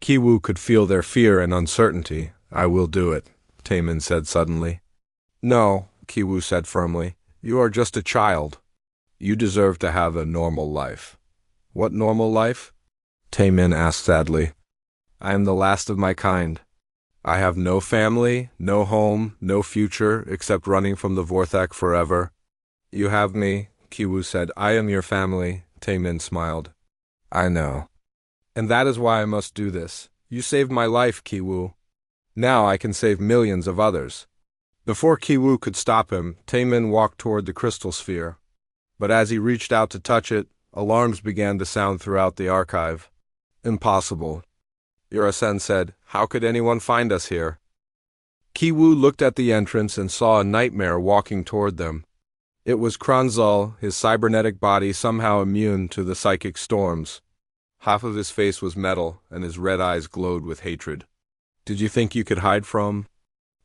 Kiwu could feel their fear and uncertainty. "I will do it," Taemin said suddenly. "No," Kiwu said firmly. "You are just a child. You deserve to have a normal life." "What normal life?" Taemin asked sadly. "I am the last of my kind. I have no family, no home, no future, except running from the Vorthak forever." "You have me," Kiwu said. "I am your family," Taemin smiled. "I know. And that is why I must do this. You saved my life, Kiwu. Now I can save millions of others." Before Kiwu could stop him, Taemin walked toward the crystal sphere. But as he reached out to touch it, alarms began to sound throughout the archive. "Impossible," Yurasen said. "How could anyone find us here?" Kiwu looked at the entrance and saw a nightmare walking toward them. It was Kranzal, his cybernetic body somehow immune to the psychic storms. Half of his face was metal, and his red eyes glowed with hatred. "Did you think you could hide from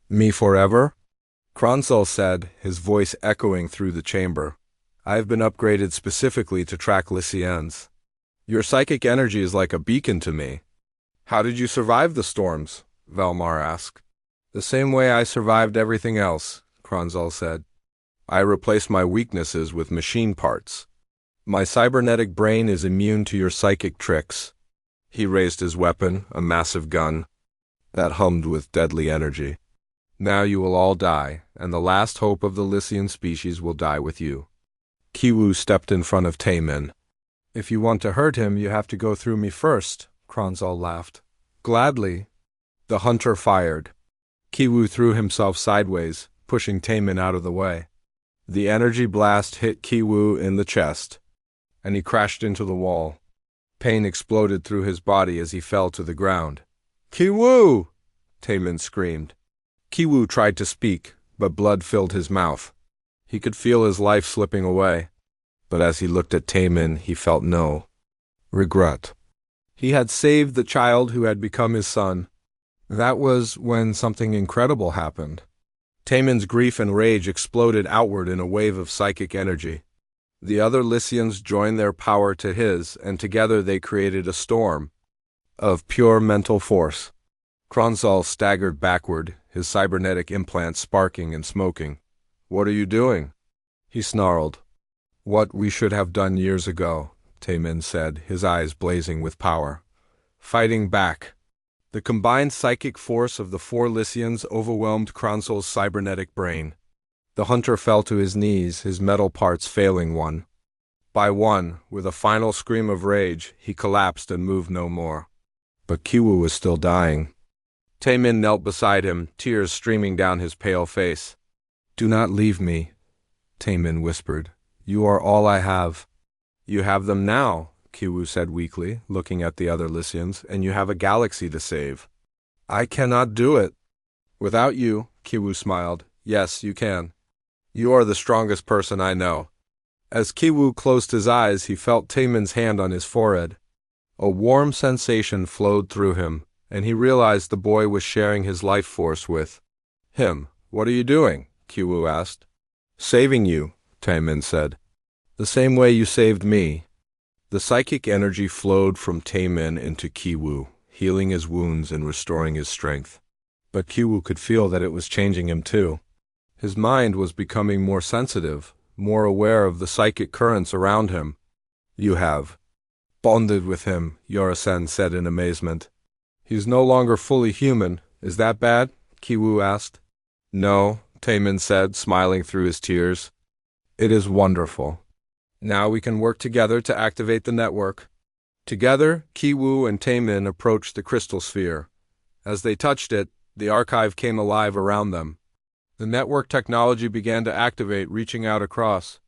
me forever?" Kranzal said, his voice echoing through the chamber. "I have been upgraded specifically to track Lycians. Your psychic energy is like a beacon to me." "How did you survive the storms?" Velmar asked. "The same way I survived everything else," Kranzal said. "I replaced my weaknesses with machine parts. My cybernetic brain is immune to your psychic tricks." He raised his weapon, a massive gun that hummed with deadly energy. Now you will all die, and the last hope of the Lycian species will die with you. Kiwu stepped in front of Taemin. If you want to hurt him, you have to go through me first, Kronzal laughed. Gladly. The hunter fired. Kiwu threw himself sideways, pushing Taemin out of the way. The energy blast hit Kiwu in the chest, and he crashed into the wall. Pain exploded through his body as he fell to the ground. Kiwu! Taemin screamed. Kiwu tried to speak, but blood filled his mouth. He could feel his life slipping away, but as he looked at Taemin, he felt no regret. He had saved the child who had become his son. That was when something incredible happened. Taemin's grief and rage exploded outward in a wave of psychic energy. The other Lycians joined their power to his, and together they created a storm of pure mental force. Kronzal staggered backward, his cybernetic implants sparking and smoking. What are you doing? He snarled. What we should have done years ago, Taemin said, his eyes blazing with power. Fighting back. The combined psychic force of the four Lycians overwhelmed Kronzal's cybernetic brain. The hunter fell to his knees, his metal parts failing one by one. With a final scream of rage, he collapsed and moved no more. But Kiwu was still dying. Taemin knelt beside him, tears streaming down his pale face. Do not leave me, Taemin whispered. You are all I have. You have them now, Kiwu said weakly, looking at the other Lycians, and you have a galaxy to save. I cannot do it. Without you, Kiwu smiled. Yes, you can. You are the strongest person I know. As Kiwu closed his eyes, he felt Taemin's hand on his forehead. A warm sensation flowed through him, and he realized the boy was sharing his life force with him. What are you doing? Kiwu asked. Saving you, Taemin said. The same way you saved me. The psychic energy flowed from Taemin into Kiwu, healing his wounds and restoring his strength. But Kiwu could feel that it was changing him too. His mind was becoming more sensitive, more aware of the psychic currents around him. You have bonded with him, Yorasen said in amazement. He's no longer fully human. Is that bad? Kiwu asked. No, Taemin said, smiling through his tears. It is wonderful. Now we can work together to activate the network. Together, Kiwu and Taemin approached the crystal sphere. As they touched it, the archive came alive around them. The network technology began to activate, reaching out across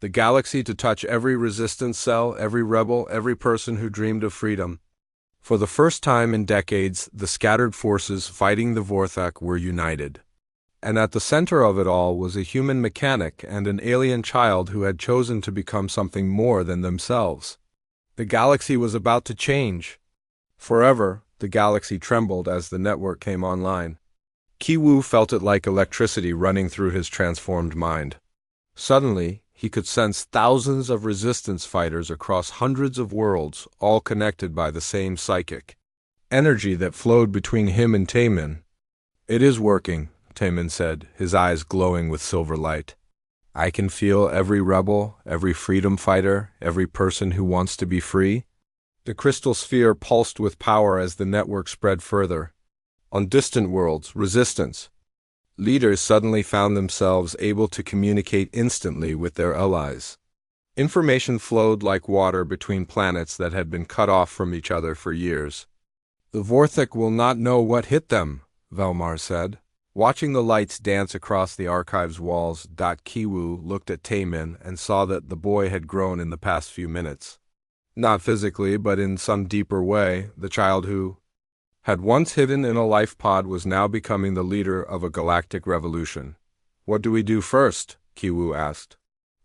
the galaxy to touch every resistance cell, every rebel, every person who dreamed of freedom. For the first time in decades, the scattered forces fighting the Vorthak were united. And at the center of it all was a human mechanic and an alien child who had chosen to become something more than themselves. The galaxy was about to change. Forever, the galaxy trembled as the network came online. Kiwu felt it like electricity running through his transformed mind. Suddenly, he could sense thousands of resistance fighters across hundreds of worlds, all connected by the same psychic energy that flowed between him and Taemin. It is working, Taemin said, his eyes glowing with silver light. I can feel every rebel, every freedom fighter, every person who wants to be free. The crystal sphere pulsed with power as the network spread further. On distant worlds, resistance leaders suddenly found themselves able to communicate instantly with their allies. Information flowed like water between planets that had been cut off from each other for years. The Vorthak will not know what hit them, Velmar said. Watching the lights dance across the archive's walls, Kiwu looked at Taemin and saw that the boy had grown in the past few minutes. Not physically, but in some deeper way, the child who had once hidden in a life pod was now becoming the leader of a galactic revolution. What do we do first? Kiwu asked.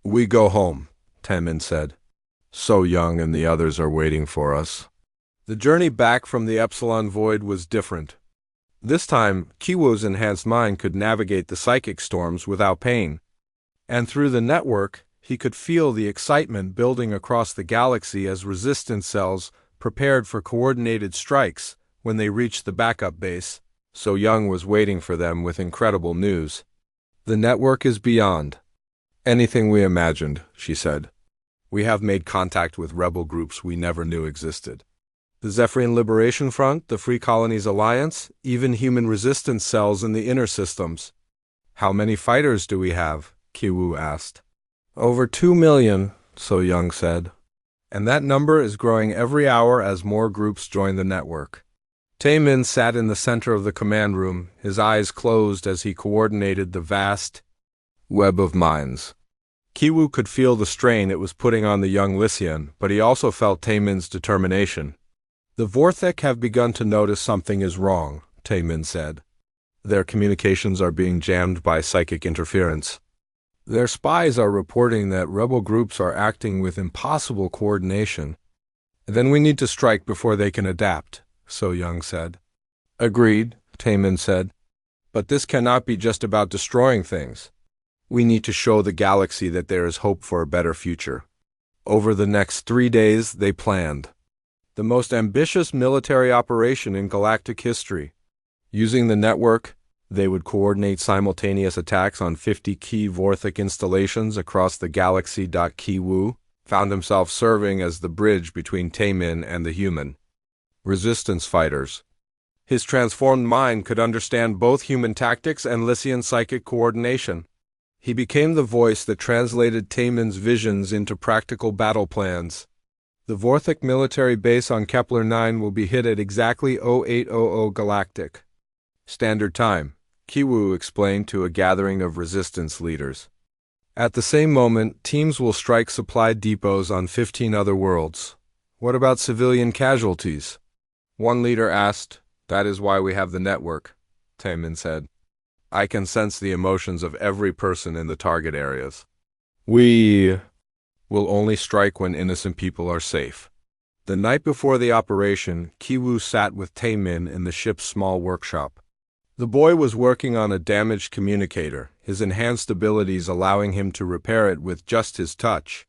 We go home, Taemin said. So young and the others are waiting for us. The journey back from the Epsilon Void was different. This time, Kiwu's enhanced mind could navigate the psychic storms without pain. And through the network, he could feel the excitement building across the galaxy as resistance cells prepared for coordinated strikes. When they reached the backup base, So Young was waiting for them with incredible news. The network is beyond anything we imagined, she said. We have made contact with rebel groups we never knew existed. The Zephyrian Liberation Front, the Free Colonies Alliance, even human resistance cells in the inner systems. How many fighters do we have? Kiwu asked. Over 2 million, So Young said. And that number is growing every hour as more groups join the network. Taemin sat in the center of the command room, his eyes closed as he coordinated the vast web of minds. Kiwu could feel the strain it was putting on the young Lycian, but he also felt Taemin's determination. The Vorthek have begun to notice something is wrong, Taemin said. Their communications are being jammed by psychic interference. Their spies are reporting that rebel groups are acting with impossible coordination. Then we need to strike before they can adapt, So Young said. Agreed, Taemin said. But this cannot be just about destroying things. We need to show the galaxy that there is hope for a better future. Over the next 3 days, they planned the most ambitious military operation in galactic history. Using the network, they would coordinate simultaneous attacks on 50 key Vorthek installations across the galaxy. Kiwu found himself serving as the bridge between Taemin and the human resistance fighters. His transformed mind could understand both human tactics and Lycian psychic coordination. He became the voice that translated Taemin's visions into practical battle plans. The Vorthek military base on Kepler 9 will be hit at exactly 0800 Galactic Standard Time, Kiwu explained to a gathering of resistance leaders. At the same moment, teams will strike supply depots on 15 other worlds. What about civilian casualties? One leader asked. That is why we have the network, Taemin said. I can sense the emotions of every person in the target areas. We will only strike when innocent people are safe. The night before the operation, Kiwu sat with Taemin in the ship's small workshop. The boy was working on a damaged communicator, his enhanced abilities allowing him to repair it with just his touch.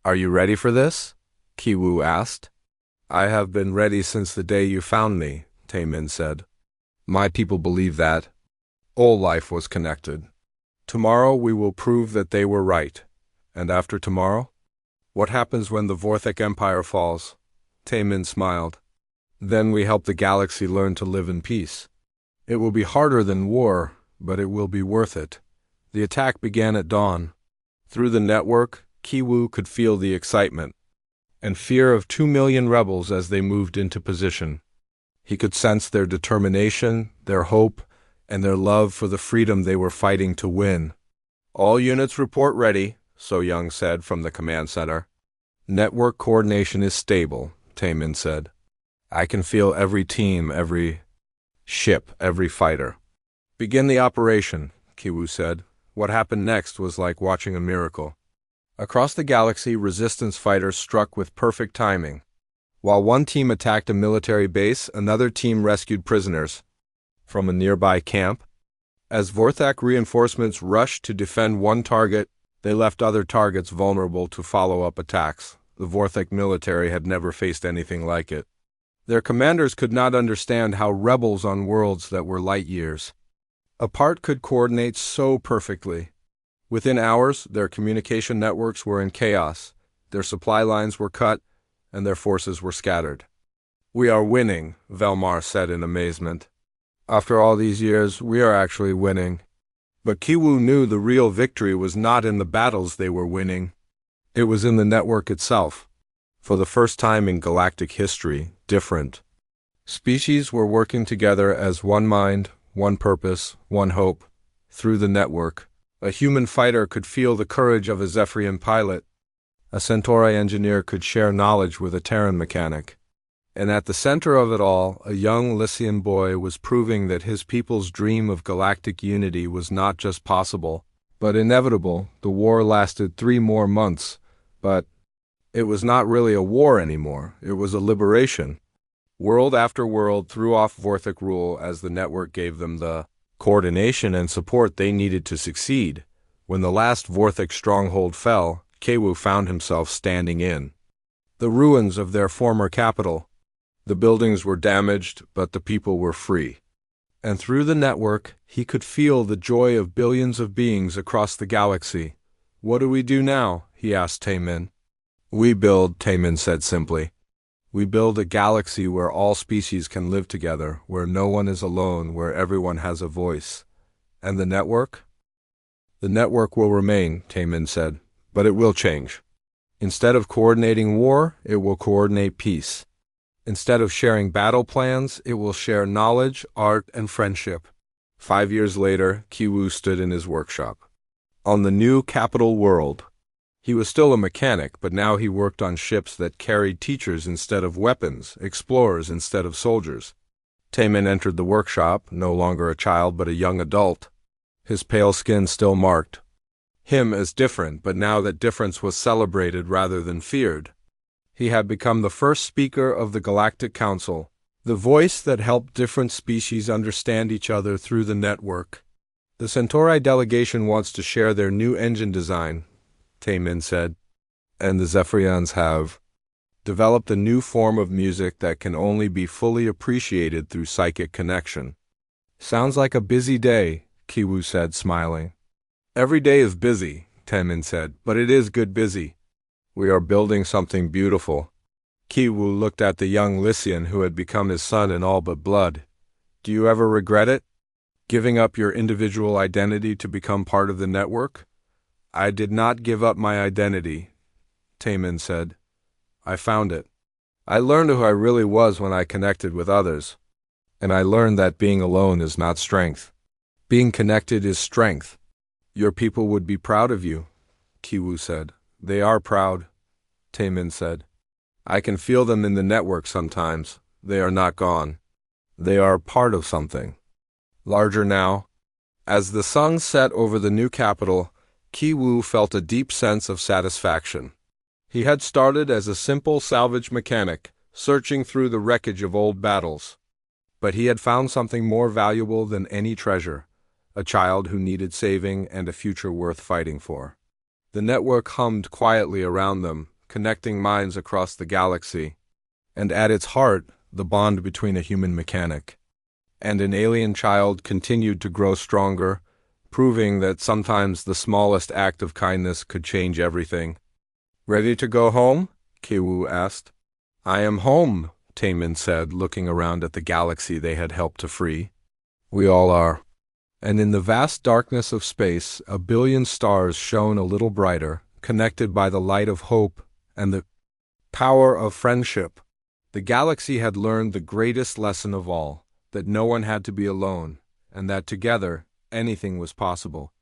Are you ready for this? Kiwu asked. I have been ready since the day you found me, Taemin said. My people believe that all life was connected. Tomorrow we will prove that they were right. And after tomorrow? What happens when the Vorthek Empire falls? Taemin smiled. Then we help the galaxy learn to live in peace. It will be harder than war, but it will be worth it. The attack began at dawn. Through the network, Kiwu could feel the excitement and fear of 2 million rebels as they moved into position. He could sense their determination, their hope, and their love for the freedom they were fighting to win. All units report ready, So Young said from the command center. Network coordination is stable, Taemin said. I can feel every team, every ship, every fighter. Begin the operation, Kiwu said. What happened next was like watching a miracle. Across the galaxy, resistance fighters struck with perfect timing. While one team attacked a military base, another team rescued prisoners from a nearby camp. As Vorthek reinforcements rushed to defend one target, they left other targets vulnerable to follow-up attacks. The Vorthek military had never faced anything like it. Their commanders could not understand how rebels on worlds that were light years apart could coordinate so perfectly. Within hours, their communication networks were in chaos, their supply lines were cut, and their forces were scattered. We are winning, Velmar said in amazement. After all these years, we are actually winning. But Kiwu knew the real victory was not in the battles they were winning. It was in the network itself. For the first time in galactic history, different species were working together as one mind, one purpose, one hope. Through the network, a human fighter could feel the courage of a Zephyrian pilot. A Centauri engineer could share knowledge with a Terran mechanic. And at the center of it all, a young Lycian boy was proving that his people's dream of galactic unity was not just possible, but inevitable. The war lasted 3 more months, but it was not really a war anymore. It was a liberation. World after world threw off Vorthek rule as the network gave them the coordination and support they needed to succeed. When the last Vorthek stronghold fell, Kiwu found himself standing in the ruins of their former capital. The buildings were damaged, but the people were free. And through the network, he could feel the joy of billions of beings across the galaxy. What do we do now? He asked Taemin. We build, Taemin said simply. We build a galaxy where all species can live together, where no one is alone, where everyone has a voice. And the network? The network will remain, Taemin said, but it will change. Instead of coordinating war, it will coordinate peace. Instead of sharing battle plans, it will share knowledge, art, and friendship. 5 years later, Kiwoo stood in his workshop. On the new capital world. He was still a mechanic, but now he worked on ships that carried teachers instead of weapons, explorers instead of soldiers. Taemin entered the workshop, no longer a child but a young adult. His pale skin still marked him as different, but now that difference was celebrated rather than feared. He had become the first speaker of the Galactic Council, the voice that helped different species understand each other through the network. The Centauri delegation wants to share their new engine design, Taemin said, and the Zephyrians have developed a new form of music that can only be fully appreciated through psychic connection. Sounds like a busy day, Kiwoo said, smiling. Every day is busy, Taemin said, but it is good busy. We are building something beautiful. Kiwoo looked at the young Lycian who had become his son in all but blood. Do you ever regret it? Giving up your individual identity to become part of the network? I did not give up my identity, Taemin said. I found it. I learned who I really was when I connected with others. And I learned that being alone is not strength. Being connected is strength. Your people would be proud of you, Kiwoo said. They are proud, Taemin said. I can feel them in the network sometimes. They are not gone. They are part of something. Larger now. As the sun set over the new capital, Kiwoo felt a deep sense of satisfaction. He had started as a simple salvage mechanic, searching through the wreckage of old battles. But he had found something more valuable than any treasure, a child who needed saving and a future worth fighting for. The network hummed quietly around them, connecting minds across the galaxy, and at its heart, the bond between a human mechanic and an alien child continued to grow stronger, proving that sometimes the smallest act of kindness could change everything. Ready to go home? Kiwoo asked. I am home, Taemin said, looking around at the galaxy they had helped to free. We all are. And in the vast darkness of space, a billion stars shone a little brighter, connected by the light of hope and the power of friendship. The galaxy had learned the greatest lesson of all, that no one had to be alone, and that together, anything was possible.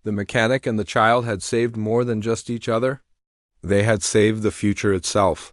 The mechanic and the child had saved more than just each other. They had saved the future itself.